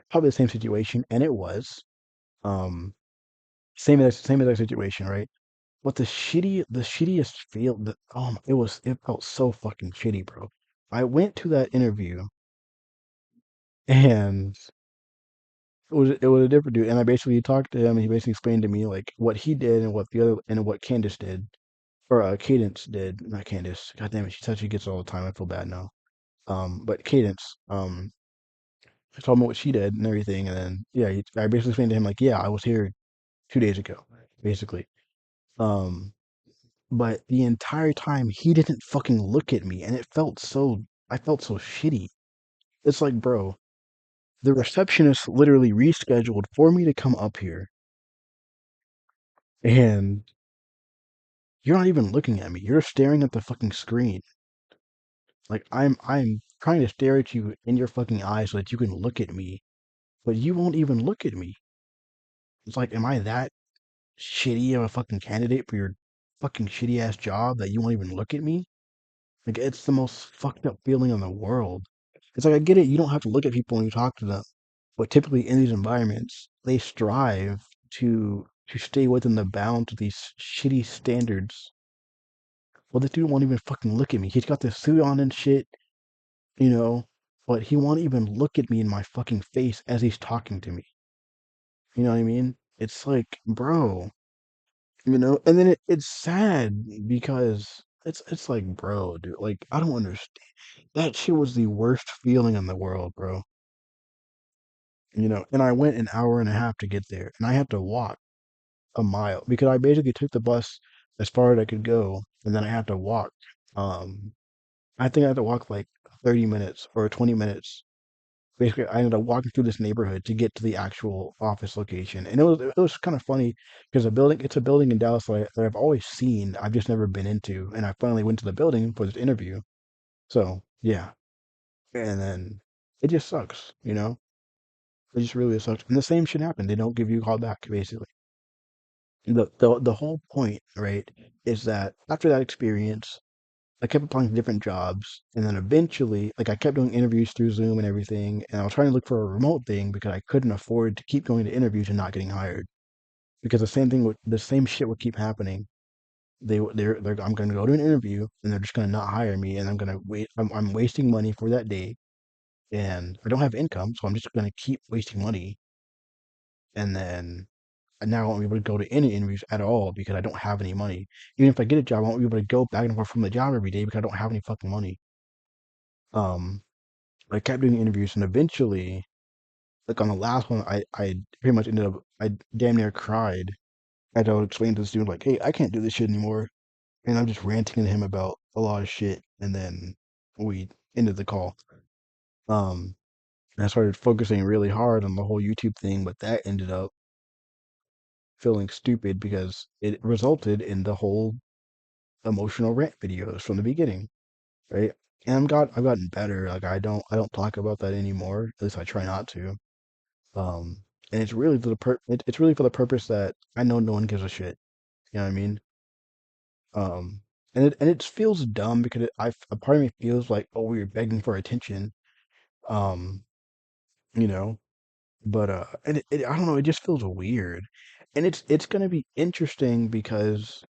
probably the same situation, and it was um same exact situation, right? But the shittiest feel that it felt so fucking shitty, bro. I went to that interview and it was a different dude, and I basically talked to him, and he basically explained to me like what he did and what Candace did, or Cadence did, not Candace. God damn it, she said she gets it all the time. I feel bad now. But Cadence, I told him what she did and everything, and then yeah, I basically explained to him like, yeah, I was here 2 days ago, basically. Um, but the entire time he didn't fucking look at me, and I felt so shitty. It's like, bro, the receptionist literally rescheduled for me to come up here, and you're not even looking at me. You're staring at the fucking screen. Like I'm trying to stare at you in your fucking eyes so that you can look at me, but you won't even look at me. It's like, am I that shitty of a fucking candidate for your fucking shitty ass job that you won't even look at me? Like it's the most fucked up feeling in the world. It's like I get it, you don't have to look at people when you talk to them, but typically in these environments, they strive to stay within the bounds of these shitty standards. Well, this dude won't even fucking look at me. He's got this suit on and shit, you know, but he won't even look at me in my fucking face as he's talking to me. You know what I mean? It's like, bro, and then it's sad because it's like, bro, dude, like I don't understand. That shit was the worst feeling in the world, bro. And I went an hour and a half to get there, and I had to walk a mile because I basically took the bus as far as I could go, and then I had to walk. Um, I think I had to walk like 30 minutes or 20 minutes. Basically, I ended up walking through this neighborhood to get to the actual office location, and it was kind of funny because it's a building in Dallas that I've always seen, I've just never been into, and I finally went to the building for this interview. So yeah, and then it just sucks. It just really sucks. And the same shit happened. They don't give you a call back, basically. The whole point, right, is that after that experience, I kept applying to different jobs, and then eventually, like I kept doing interviews through Zoom and everything, and I was trying to look for a remote thing because I couldn't afford to keep going to interviews and not getting hired. Because the same shit would keep happening. I'm gonna go to an interview, and they're just gonna not hire me, and I'm gonna wait. I'm wasting money for that day, and I don't have income, so I'm just gonna keep wasting money, and then now I won't be able to go to any interviews at all because I don't have any money. Even if I get a job, I won't be able to go back and forth from the job every day because I don't have any fucking money. Um, I kept doing interviews, and eventually, like on the last one, I pretty much ended up I damn near cried as I would explain to the student like, "Hey, I can't do this shit anymore," and I'm just ranting to him about a lot of shit, and then we ended the call. Um, and I started focusing really hard on the whole YouTube thing, but that ended up feeling stupid because it resulted in the whole emotional rant videos from the beginning, right? And I've gotten better. Like I don't talk about that anymore. At least I try not to. Um, and it's really for the purpose that I know no one gives a shit. You know what I mean? Um, and it feels dumb because a part of me feels like, oh, we're begging for attention. Um, you know, but I don't know. It just feels weird, and it's gonna be interesting because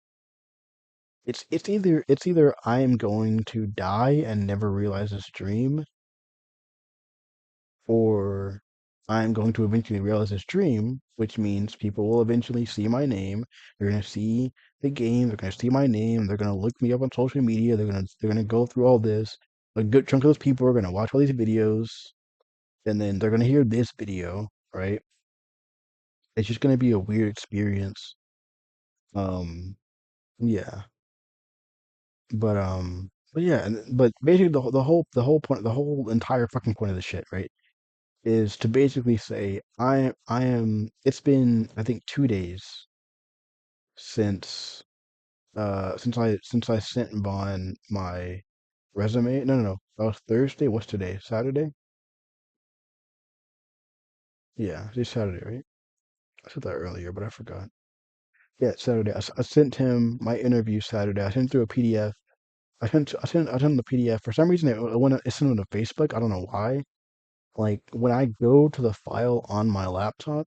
it's either I am going to die and never realize this dream, or I'm going to eventually realize this dream, which means people will eventually see my name. They're gonna see the game. They're gonna see my name. They're gonna look me up on social media. They're gonna go through all this. A good chunk of those people are gonna watch all these videos, and then they're gonna hear this video, right? It's just gonna be a weird experience. Um, yeah, but yeah, but basically the whole entire fucking point of the shit, right? Is to basically say I am it's been I think 2 days since since I sent Vaughn my resume. No. That was Thursday. What's today? Saturday? Yeah, it's Saturday, right? I said that earlier, but I forgot. Yeah, it's Saturday. I sent him my interview Saturday. I sent through a PDF. I sent him the PDF. For some reason it sent him to Facebook. I don't know why. Like when I go to the file on my laptop,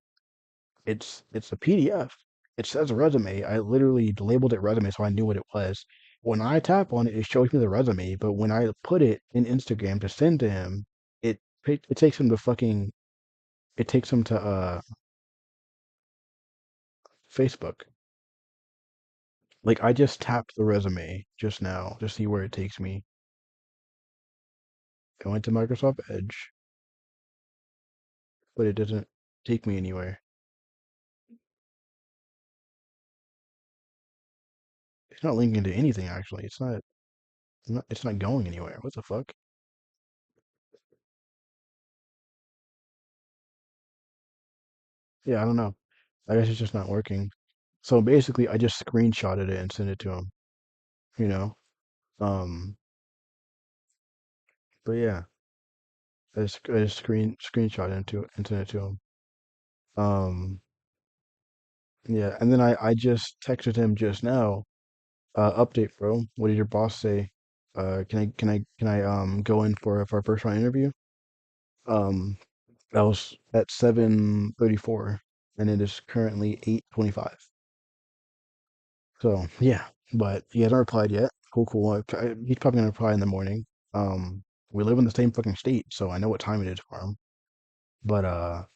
it's a PDF. It says resume. I literally labeled it resume so I knew what it was. When I tap on it, it shows me the resume. But when I put it in Instagram to send to him, it takes him to fucking it takes him to Facebook. Like I just tapped the resume just now to see where it takes me. Going to Microsoft Edge. but it doesn't take me anywhere. It's not linking to anything actually. It's not going anywhere. What the fuck? Yeah, I don't know. I guess it's just not working. So basically, I just screenshotted it and sent it to him. You know. Um. But yeah, I just screenshot it into and sent it to him. Um. Yeah, and then I just texted him just now. Update, bro. What did your boss say? Can I go in for a first round interview? Um. That was at 7:34, and it is currently 8:25. So yeah, but he hasn't replied yet. Cool, cool. He's probably gonna reply in the morning. We live in the same fucking state, so I know what time it is for him. But I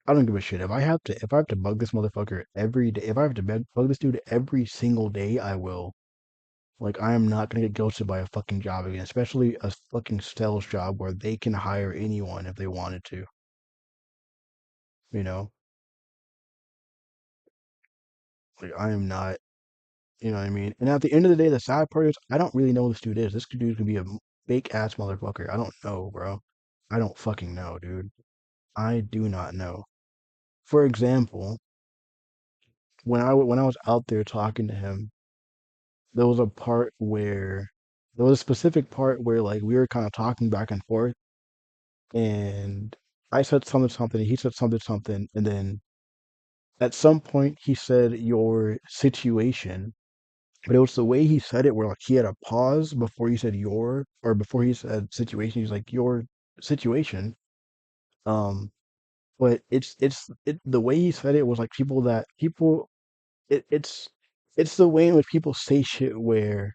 don't give a shit. If I have to bug this motherfucker every day, if I have to bug this dude every single day, I will. Like I am not gonna get ghosted by a fucking job again, especially a fucking sales job where they can hire anyone if they wanted to. You know, like I am not. You know what I mean? And at the end of the day, the sad part is I don't really know who this dude is. This dude could be a fake ass motherfucker. I don't know, bro. I don't fucking know, dude. I do not know. For example, when I was out there talking to him, there was a part where there was a specific part where like we were kind of talking back and forth, and I said something, he said something, and then at some point he said your situation. But it was the way he said it, where like he had a pause before he said your, or before he said situation. He's like your situation. Um, but the way he said it was like people. It, it's the way in which people say shit where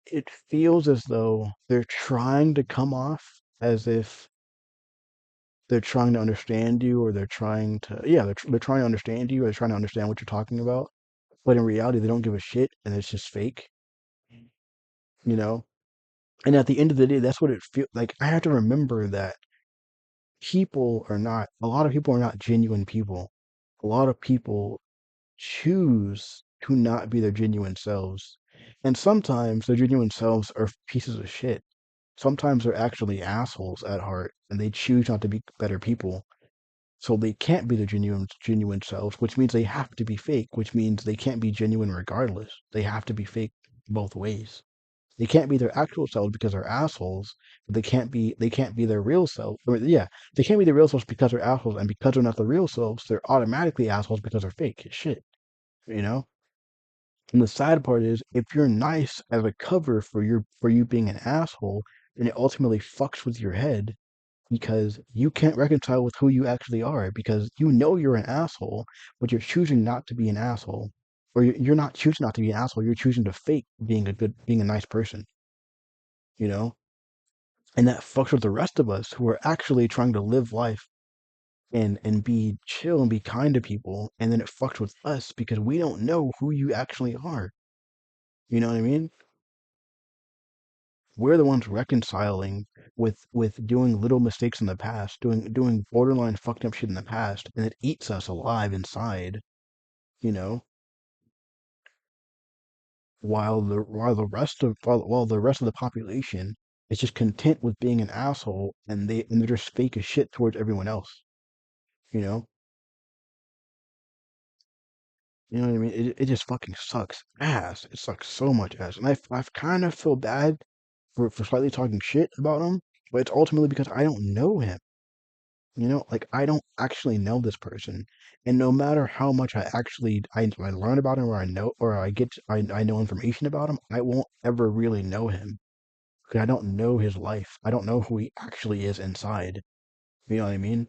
it feels as though they're trying to come off as if they're trying to understand you, or they're trying to yeah they're trying to understand you, or they're trying to understand what you're talking about. But in reality, they don't give a shit, and it's just fake. You know. And at the end of the day, that's what it feels like. I have to remember that a lot of people are not genuine people. A lot of people choose to not be their genuine selves. And sometimes their genuine selves are pieces of shit. Sometimes they're actually assholes at heart and they choose not to be better people. So they can't be their genuine selves, which means they have to be fake, which means they can't be genuine regardless. They have to be fake both ways. They can't be their actual selves because they're assholes. But they can't be their real self. I mean, yeah, they can't be their real selves because they're assholes, and because they're not the real selves, they're automatically assholes because they're fake as shit. You know. And the sad part is, if you're nice as a cover for you being an asshole, then it ultimately fucks with your head because you can't reconcile with who you actually are because you know you're an asshole, but you're choosing not to be an asshole. Or you're not choosing not to be an asshole, you're choosing to fake being a nice person, you know? And that fucks with the rest of us who are actually trying to live life and be chill and be kind to people, and then it fucks with us because we don't know who you actually are. You know what I mean? We're the ones reconciling with doing little mistakes in the past, doing borderline fucked up shit in the past, and it eats us alive inside, you know? While the rest of the population is just content with being an asshole, and they're just fake as shit towards everyone else, you know? You know what I mean? It just fucking sucks ass. It sucks so much ass. And I've kind of feel bad for slightly talking shit about him, but it's ultimately because I don't know him. You know, like I don't actually know this person. And no matter how much I learn about him, or I know, or I know information about him, I won't ever really know him because I don't know his life. I don't know who he actually is inside. You know what I mean?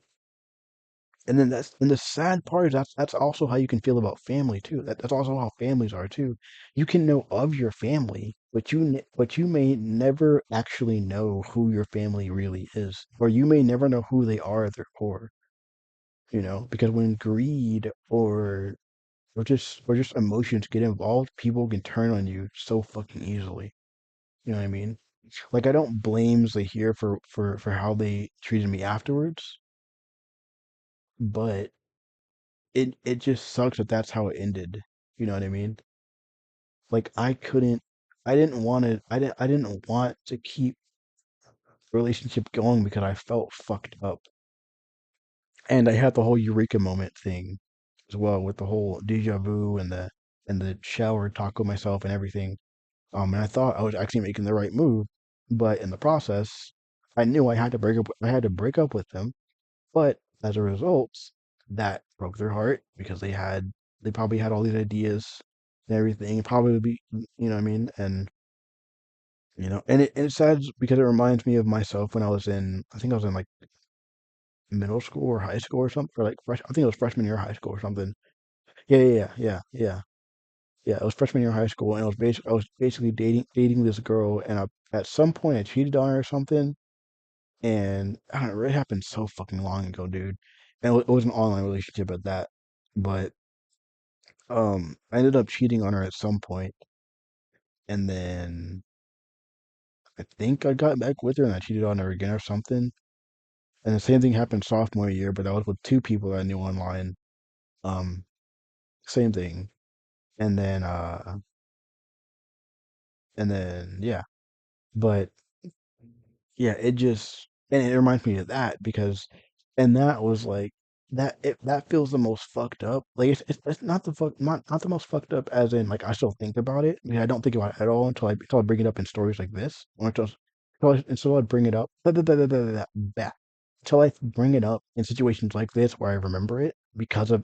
And the sad part is that's also how you can feel about family too. That's also how families are too. You can know of your family, but but you may never actually know who your family really is, or you may never know who they are at their core. You know, because when greed or just emotions get involved, people can turn on you so fucking easily. You know what I mean? Like I don't blame Zahir for how they treated me afterwards, but it just sucks that that's how it ended. You know what I mean? Like I didn't want to keep the relationship going because I felt fucked up. And I had the whole eureka moment thing as well with the whole deja vu and the shower talk with myself and everything. And I thought I was actually making the right move, but in the process, I knew I had to break up. I had to break up with them. But as a result, that broke their heart because they probably had all these ideas and everything. Probably be you know what I mean, and and it's sad because it reminds me of myself when I was in I think I was in like middle school or high school or something, or like fresh. I think it was freshman year of high school or something. Yeah. It was freshman year of high school, and I was basically dating this girl, and at some point I cheated on her or something, and I don't know, it happened so fucking long ago, dude. And it was an online relationship at that, but I ended up cheating on her at some point, and then I think I got back with her, and I cheated on her again or something. And the same thing happened sophomore year, but that was with two people that I knew online. Um, Same thing, and then yeah, but yeah, it just and it reminds me of that because and that was like that feels the most fucked up. Like it's not the not the most fucked up as in like I still think about it. I mean, I don't think about it at all until I bring it up in stories like this. Or until I bring it up until I bring it up in situations like this where I remember it because it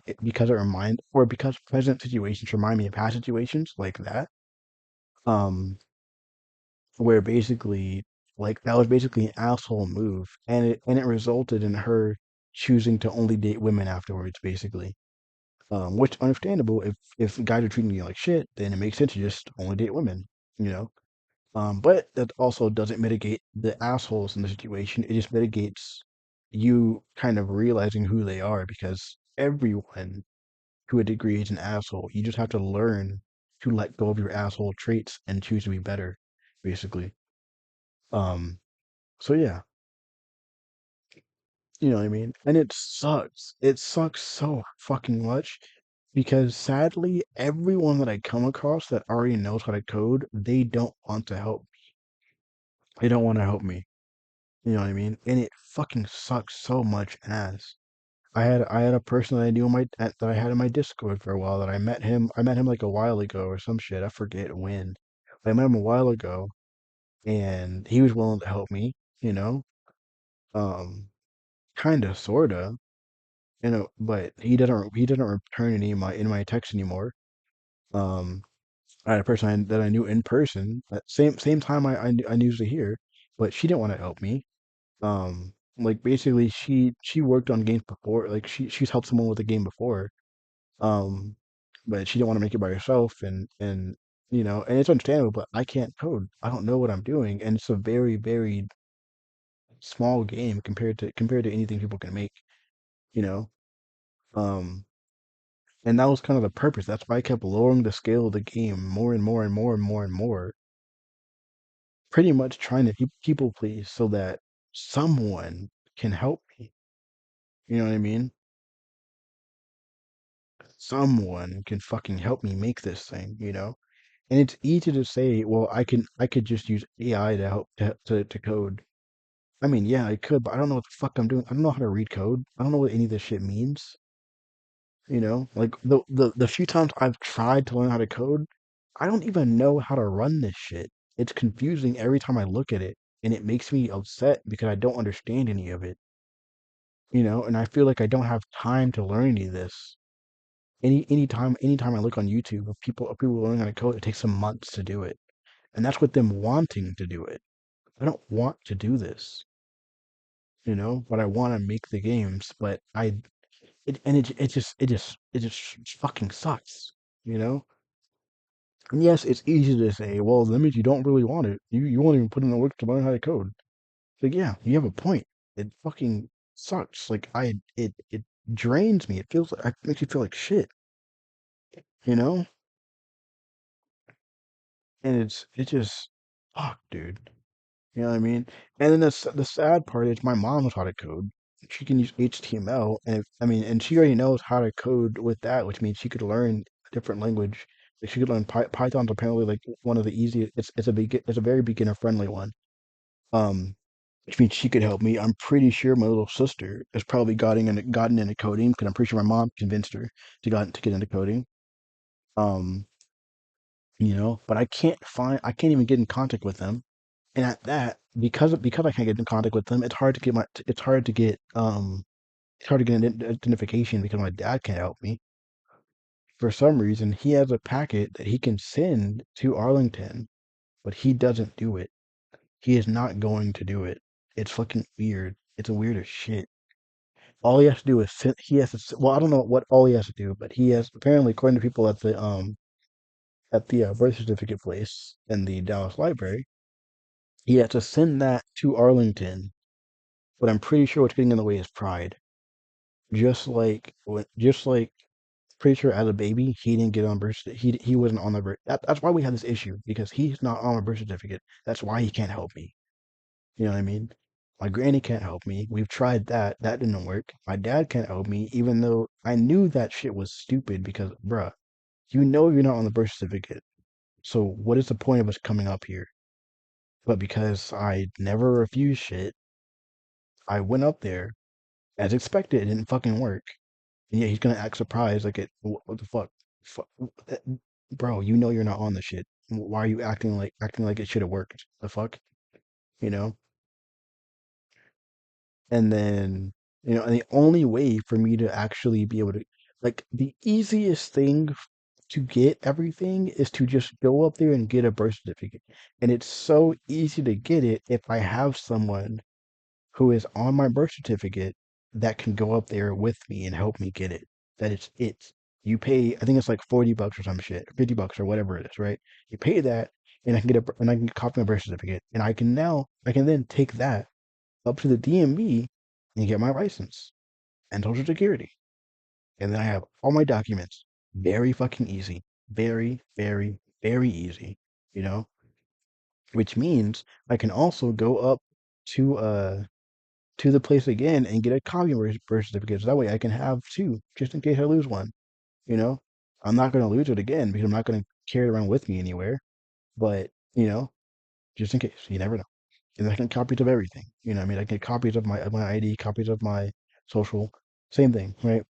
remind or because present situations remind me of past situations like that. Um where basically like that was basically an asshole move and it resulted in her choosing to only date women afterwards basically which understandable if guys are treating you like shit then it makes sense to just only date women you know but that also doesn't mitigate the assholes in the situation it just mitigates you kind of realizing who they are because everyone to a degree is an asshole you just have to learn to let go of your asshole traits and choose to be better basically um So yeah, you know what I mean? And it sucks. It sucks so fucking much because sadly, everyone that I come across that already knows how to code, they don't want to help. They don't want to help me. You know what I mean? And it fucking sucks so much ass. I had a person that I knew in that I had in my Discord for a while that I met him like a while ago or some shit. I forget when. I met him a while ago and he was willing to help me, you know? Um, kinda, sorta. But he doesn't return any of my texts anymore. Um, I had a person that I knew in person at same time I knew Zahir, but she didn't want to help me. Like basically she worked on games before, like she's helped someone with a game before. Um, but she didn't want to make it by herself, and and it's understandable. But I can't code. I don't know what I'm doing, and it's a very small game compared to anything people can make. You know. Um, And that was kind of the purpose. That's why I kept lowering the scale of the game more and more and more and more and more. Pretty much trying to people please so that someone can help me. You know what I mean? Someone can fucking help me make this thing, you know? And it's easy to say, well, I could just use AI to help to code. I mean, yeah, I could, but I don't know what the fuck I'm doing. I don't know how to read code. I don't know what any of this shit means. Like the few times I've tried to learn how to code, I don't even know how to run this shit. It's confusing every time I look at it, and it makes me upset because I don't understand any of it, and I feel like I don't have time to learn any of this. Anytime I look on YouTube of people learning how to code, it takes them months to do it. And that's with them wanting to do it. I don't want to do this, but I want to make the games, but it just fucking sucks, you know? And yes, it's easy to say, well, that means you don't really want it. You won't even put in the work to learn how to code. It's like, yeah, you have a point. It fucking sucks. Like it drains me. It feels like it makes you feel like shit, you know? And it just fuck, dude. You know what I mean? And then the sad part is my mom knows how to code. She can use HTML, and I mean, and she already knows how to code with that, which means she could learn a different language. Like she could learn Python's apparently like one of the easiest. It's a very beginner friendly one. Um, which means she could help me. I'm pretty sure my little sister has probably gotten into coding because I'm pretty sure my mom convinced her to get into coding. Um, but I can't even get in contact with them. And at that, because I can't get in contact with them, it's hard to get an identification because my dad can't help me. For some reason, he has a packet that he can send to Arlington, but he doesn't do it. He is not going to do it. It's fucking weird. It's a weird as shit. All he has to do is he has to. Well, I don't know what all he has to do, but he has apparently, according to people at the birth certificate place in the Dallas library, he has to send that to Arlington. But I'm pretty sure what's getting in the way is pride. Just like pretty sure as a baby he didn't get on he wasn't on the birth. That's why we have this issue because he's not on a birth certificate. That's why he can't help me. You know what I mean? My granny can't help me. We've tried that. That didn't work. My dad can't help me, even though I knew that shit was stupid because, bruh, you know you're not on the birth certificate. So what is the point of us coming up here? But because I never refused shit, I went up there as expected. It didn't fucking work. And yeah, he's gonna act surprised, like what the fuck, fuck, bro? You know you're not on the shit. Why are you acting like it should have worked? The fuck, you know? And then and the only way for me to actually be able to, like, the easiest thing to get everything is to just go up there and get a birth certificate, and it's so easy to get it if I have someone who is on my birth certificate that can go up there with me and help me get it. That it's you pay, I think it's like $40 or some shit, $50 or whatever it is, right? You pay that, and I can copy my birth certificate, and I can then take that up to the DMV and get my license and social security, and then I have all my documents. Very fucking easy, very very easy, you know. Which means I can also go up to the place again and get a copy of my birth certificate. So that way I can have two, just in case I lose one. You know, I'm not going to lose it again because I'm not going to carry it around with me anywhere. But just in case, you never know. And I can copies of everything. You know, what I mean, I get copies of my ID, copies of my social, same thing, right?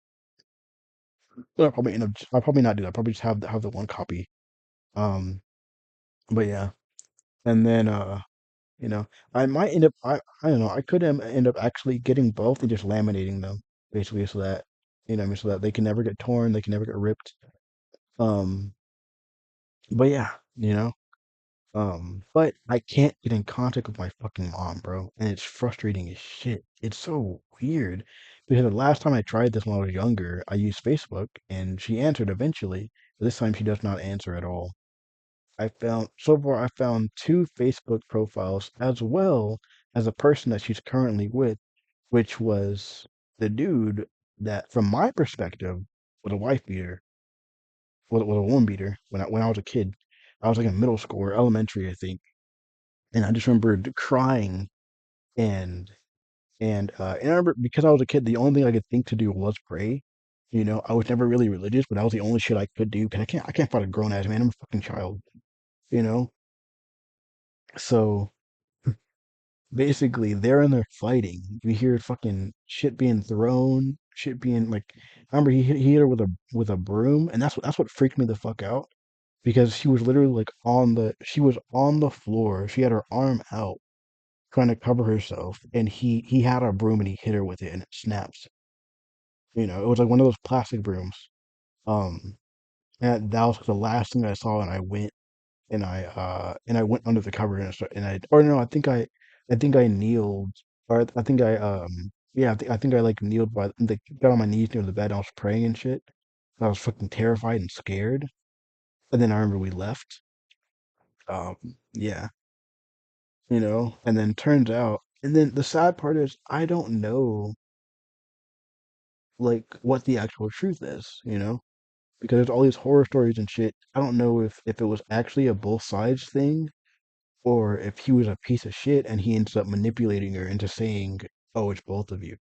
But I'll probably not do that. I'll probably just have the one copy. Um, but yeah, and then You know, I might end up. I don't know. I could end up actually getting both and just laminating them, basically, so that so that they can never get torn, they can never get ripped. Um, but yeah, but I can't get in contact with my fucking mom, bro, and it's frustrating as shit. It's so weird because the last time I tried this when I was younger, I used Facebook and she answered eventually. But this time she does not answer at all. I found two Facebook profiles as well as a person that she's currently with, which was the dude that, from my perspective, was a wife beater, was a woman beater when I was a kid. I was like in middle school or elementary, I think, and I just remember crying and and I remember because I was a kid, the only thing I could think to do was pray. I was never really religious, but that was the only shit I could do because I can't fight a grown ass man. I'm a fucking child, you know. So basically, they're in there fighting. You hear fucking shit being thrown, shit being like. I remember he hit her with a broom, and that's what freaked me the fuck out because she was literally like she was on the floor. She had her arm out trying to cover herself, and he had a broom and he hit her with it, and it snaps. It was like one of those plastic brooms. Um, and that was the last thing I saw, and I went under the cover and I or no, I think I kneeled or I think I yeah, I think I like kneeled like got on my knees near the bed. I was praying and shit. I was fucking terrified and scared. And then I remember we left. Yeah, and then turns out, and then the sad part is I don't know like what the actual truth is, because there's all these horror stories and shit. I don't know if it was actually a both sides thing or if he was a piece of shit and he ends up manipulating her into saying, "Oh, it's both of you,"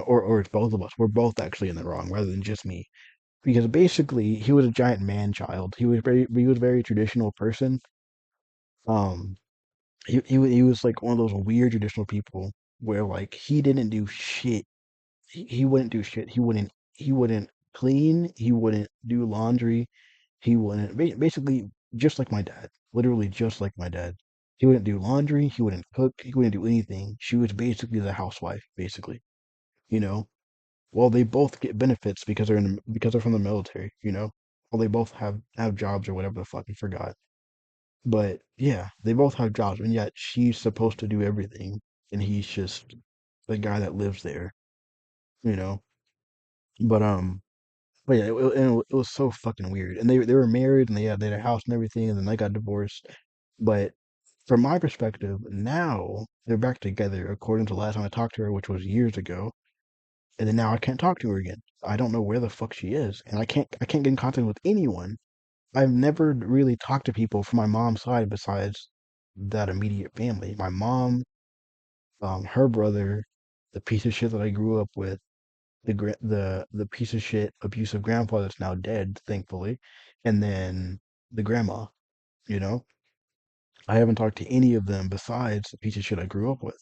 or it's both of us. We're both actually in the wrong, rather than just me. Because basically, he was a giant man child. He was a very traditional person. Um, he was like one of those weird traditional people where like he didn't do shit. He wouldn't do shit. He wouldn't clean. He wouldn't do laundry. He wouldn't basically just like my dad. Literally just like my dad. He wouldn't do laundry. He wouldn't cook. He wouldn't do anything. She was basically the housewife, basically. You know. Well, they both get benefits because because they're from the military. Well, they both have jobs or whatever the fuck. I forgot. But yeah, they both have jobs, and yet she's supposed to do everything, and he's just the guy that lives there. You know. But But yeah, it was so fucking weird. And they were married and they had a house and everything, and then they got divorced. But from my perspective, now they're back together according to the last time I talked to her, which was years ago. And then now I can't talk to her again. I don't know where the fuck she is, and I can't get in contact with anyone. I've never really talked to people from my mom's side besides that immediate family. My mom, her brother, the piece of shit that I grew up with, the piece of shit abusive grandpa that's now dead, thankfully, and then the grandma. You know, I haven't talked to any of them besides the piece of shit I grew up with.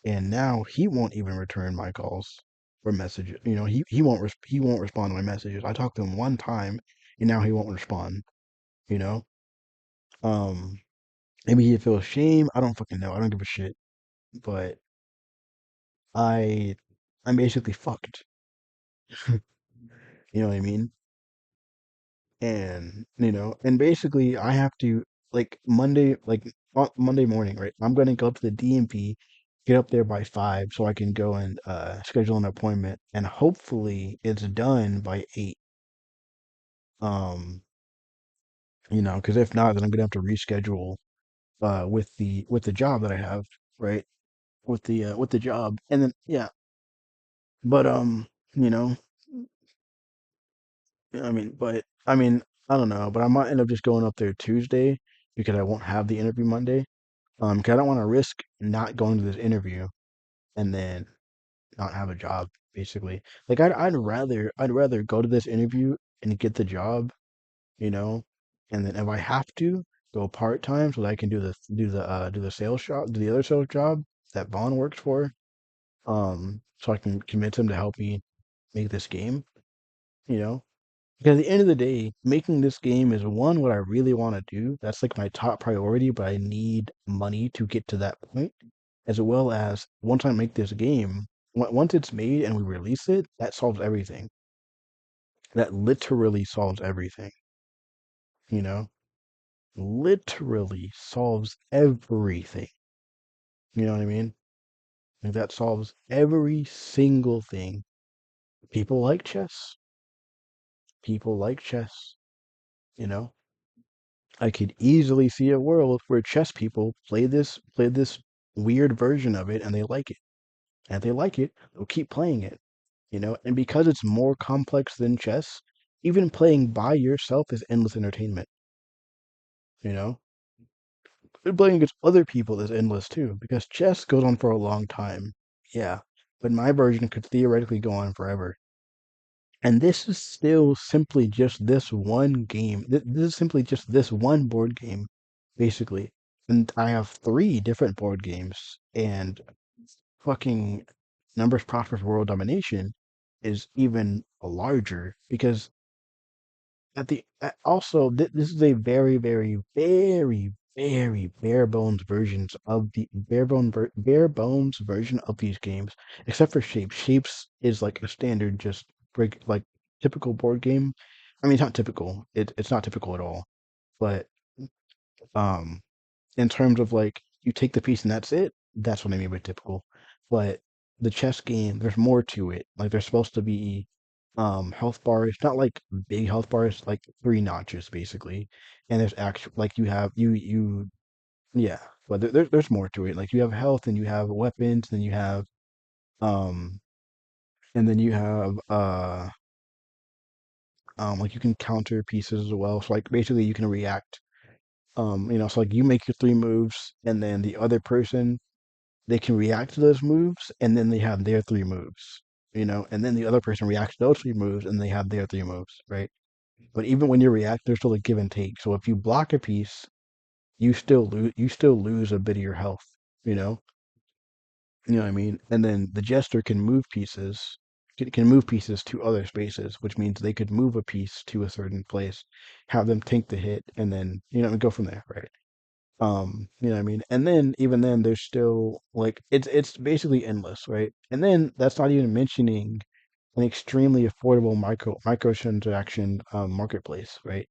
And now he won't even return my calls or messages. He won't respond to my messages. I talked to him one time, and now he won't respond. You know, um, maybe he feels shame. I don't fucking know. I don't give a shit. But I, I'm basically fucked. You know what I mean? And basically I have to like on Monday morning, right? I'm gonna go up to the DMV, get up there by 5 so I can go and schedule an appointment, and hopefully it's done by 8. Um, because if not, then I'm gonna have to reschedule with the job that I have, right? With the job, and then yeah, but you know, I don't know, but I might end up just going up there Tuesday because I won't have the interview Monday. 'Cause I don't want to risk not going to this interview and then not have a job, basically. Like I'd rather go to this interview and get the job, you know, and then if I have to go part time so that I can do the sales job, do the other sales job that Vaughn works for, so I can convince him to help me make this game, you know. Because at the end of the day, making this game is one what I really want to do. That's like my top priority, but I need money to get to that point. As well as once I make this game, once it's made and we release it, that solves everything. That literally solves everything, you know? Literally solves everything. You know what I mean? Like that solves every single thing. People like chess. People like chess, you know? I could easily see a world where chess people play this weird version of it and they like it. And if they like it, they'll keep playing it, And because it's more complex than chess, even playing by yourself is endless entertainment, you know? And playing against other people is endless too, because chess goes on for a long time. Yeah. But my version could theoretically go on forever. And this is still simply just this one game. This is simply just this one board game, basically. And I have three different board games, and fucking Numbers Prosperous World Domination is even larger because also this is a very, very, very, very bare bones version of these games, except for Shapes. Shapes is like a standard, just break like typical board game. I mean, it's not typical. It's not typical at all. But um, in terms of like you take the piece and that's it. That's what I mean by typical. But the chess game, there's more to it. Like there's supposed to be health bars, not like big health bars, like three notches basically. And there's actual like you have you yeah, but there's more to it. Like you have health and you have weapons, and you have um and then you have like you can counter pieces as well. So like basically you can react So like you make your three moves, and then the other person they can react to those moves, and then they have their three moves. And then the other person reacts to those three moves, and they have their three moves, right? But even when you react, there's still a give and take. So if you block a piece, you still lose a bit of your health, you know? You know what I mean? And then the jester can move pieces to other spaces, which means they could move a piece to a certain place, have them tank the hit, and then, go from there, right? You know what I mean? And then even then there's still like it's basically endless, right? And then that's not even mentioning an extremely affordable microtransaction marketplace, right?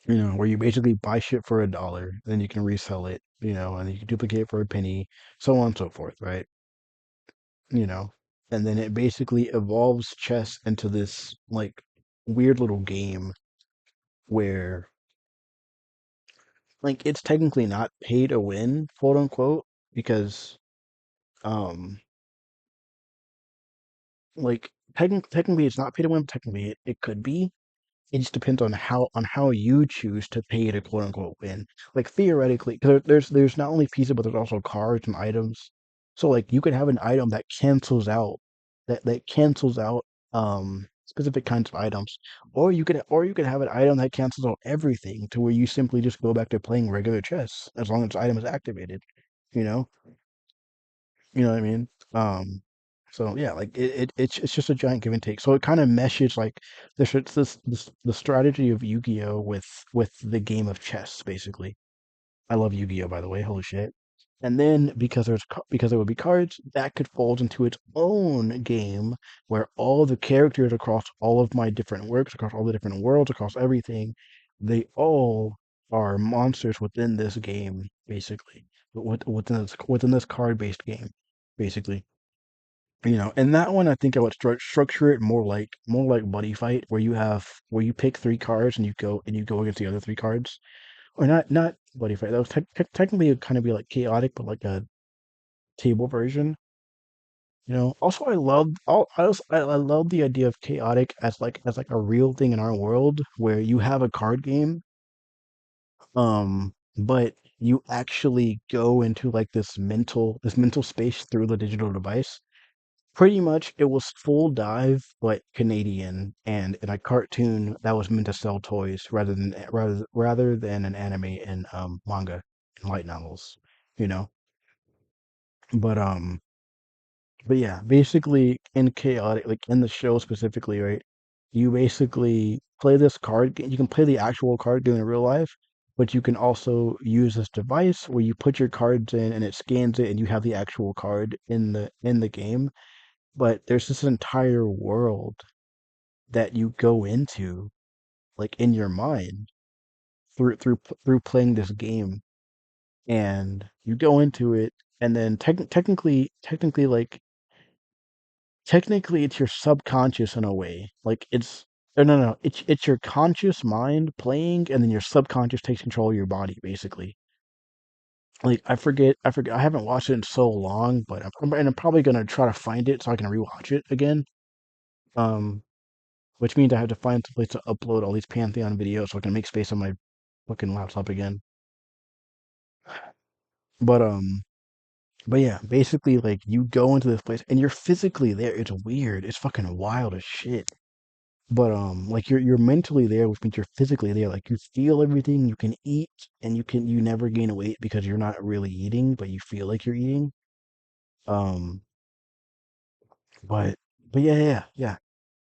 Where you basically buy shit for $1, then you can resell it, and you can duplicate it for a penny, so on and so forth, right? You know, and then it basically evolves chess into this like weird little game where like it's technically not pay to win, quote unquote, because um like technically it's not pay to win, but technically it could be. It just depends on how you choose to pay to quote unquote win. Like theoretically, because there's not only pieces, but there's also cards and items. So like you could have an item that cancels out specific kinds of items, or you could have an item that cancels out everything to where you simply just go back to playing regular chess as long as the item is activated. You know, you know what I mean? Um, so yeah, like it's just a giant give and take. So it kind of meshes like the strategy of Yu-Gi-Oh with the game of chess, basically. I love Yu-Gi-Oh, by the way. Holy shit. And then because there would be cards, that could fold into its own game where all the characters across all of my different works, across all the different worlds, across everything, they all are monsters within this game, basically. Within this card-based game, basically. And that one I think I would structure it more like Buddy Fight, where you pick three cards and you go against the other three cards, or not Buddy Fight. That was technically it kind of be like chaotic, but like a table version. Also I love the idea of chaotic as like a real thing in our world where you have a card game, but you actually go into like this mental space through the digital device. Pretty much, it was full dive, but Canadian, and in a cartoon that was meant to sell toys rather than an anime and manga and light novels, you know. But yeah, basically in chaotic, like in the show specifically, right? You basically play this card game. You can play the actual card game in real life, but you can also use this device where you put your cards in and it scans it, and you have the actual card in the game. But there's this entire world that you go into, like in your mind, through playing this game, and you go into it, and then technically, it's your subconscious in a way. Like it's no, it's your conscious mind playing, and then your subconscious takes control of your body, basically. Like I forget, I haven't watched it in so long, but I'm probably gonna try to find it so I can rewatch it again. Um, which means I have to find some place to upload all these Pantheon videos so I can make space on my fucking laptop again. But yeah, basically like you go into this place and you're physically there. It's weird. It's fucking wild as shit. But like you're mentally there, which means you're physically there. Like you feel everything, you can eat, and you never gain weight because you're not really eating, but you feel like you're eating. Um, but yeah, yeah, yeah. Yeah.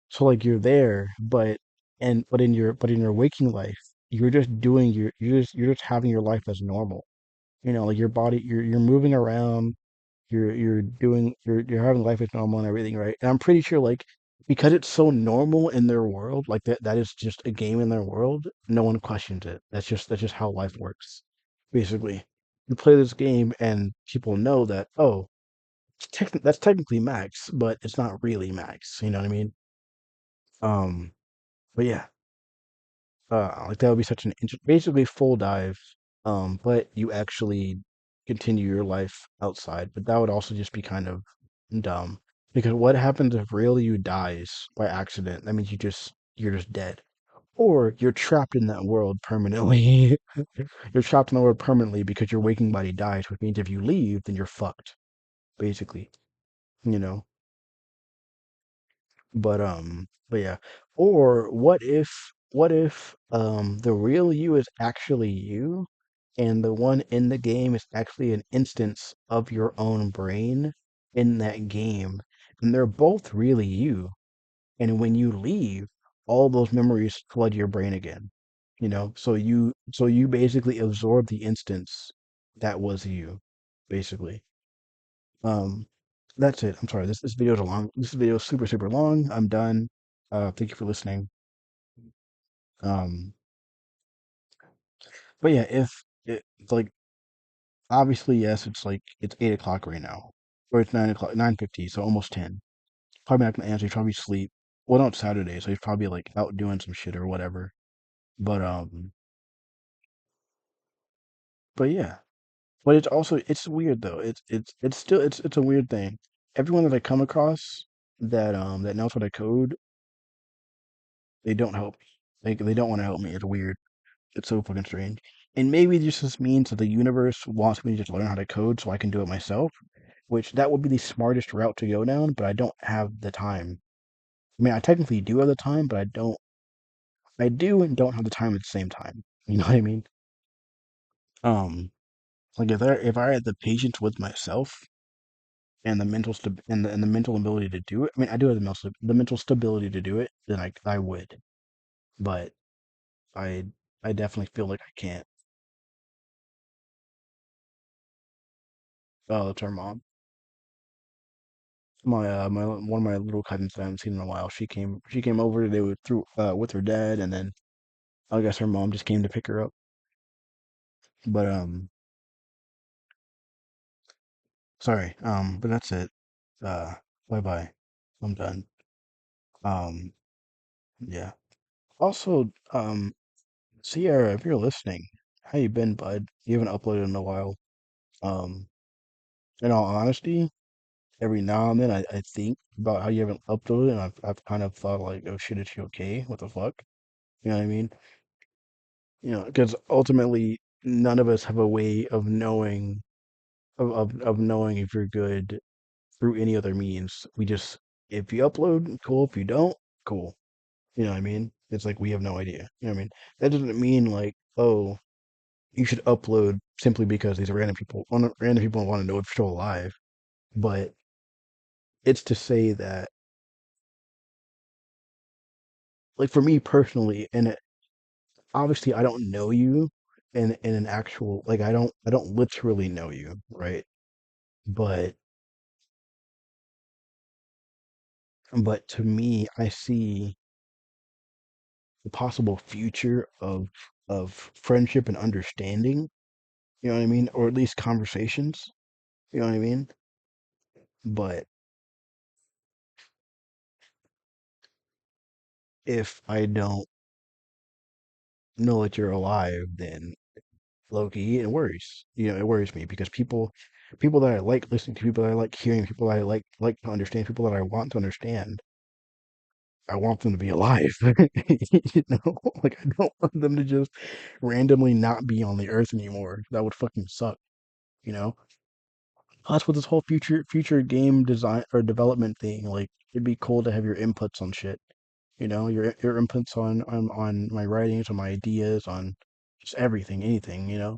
So like you're there, but in your waking life, you're just doing you're just having your life as normal. Like your body, you're moving around, you're having life as normal and everything, right? And I'm pretty sure like because it's so normal in their world, like that is just a game in their world, no one questions it. That's just how life works. Basically. You play this game and people know that, oh, that's technically max, but it's not really max. You know what I mean? Um, but yeah, like that would be such an basically full dive. But you actually continue your life outside. But that would also just be kind of dumb because what happens if really you dies by accident? That means you're just dead. or you're trapped in that world permanently. You're trapped in the world permanently because your waking body dies, which means if you leave, then you're fucked, basically. You know. But yeah. Or what if the real you is actually you and the one in the game is actually an instance of your own brain in that game and they're both really you. And when you leave, all those memories flood your brain again. So you basically absorb the instance that was you, basically. Um, that's it. I'm sorry. This video is long. This video is super super long. I'm done. Thank you for listening. Um, but yeah, if it's like obviously yes, it's like it's 8 o'clock right now, or it's 9 o'clock, 9:50, so almost 10. Probably not gonna answer. He's probably asleep. Well, not Saturday, so he's probably like out doing some shit or whatever. But but yeah. But it's also it's weird though. It's still it's a weird thing. Everyone that I come across that knows how to code, they don't help me. They don't want to help me. It's weird. It's so fucking strange. And maybe this just means that the universe wants me to just learn how to code so I can do it myself, which that would be the smartest route to go down, but I don't have the time. I mean, I technically do have the time, but I do and don't have the time at the same time. You know what I mean? Um, like if I had the patience with myself and the mental ability to do it. I mean, I do have the mental stability to do it, then I would. But I I definitely feel like I can't. That's our mom. My one of my little cousins that I haven't seen in a while. She came over today with her dad, and then I guess her mom just came to pick her up. But sorry. But that's it. Bye bye. I'm done. Um, yeah. Also, Sierra, if you're listening, how you been, bud? You haven't uploaded in a while. Um, in all honesty, every now and then I think about how you haven't uploaded, and I've kind of thought like, oh shit, is she okay? What the fuck? You know what I mean? Because ultimately, none of us have a way of knowing of knowing if you're good through any other means. We just if you upload, cool. If you don't, cool. You know what I mean? It's like we have no idea. You know what I mean? That doesn't mean like, oh, you should upload simply because these random people want to know if you're still alive. But it's to say that like for me personally, and obviously I don't know you in an actual like I don't literally know you, right? But but to me, I see the possible future of friendship and understanding, you know what I mean? Or at least conversations, you know what I mean? But if I don't know that you're alive, then Loki, it worries. It worries me because people that I like listening to, people that I like hearing, people that I like to understand, people that I want to understand, I want them to be alive. Like I don't want them to just randomly not be on the earth anymore. That would fucking suck, you know? Plus with this whole future game design or development thing, like it'd be cool to have your inputs on shit. Your inputs on my writings, on my ideas, on just everything, anything.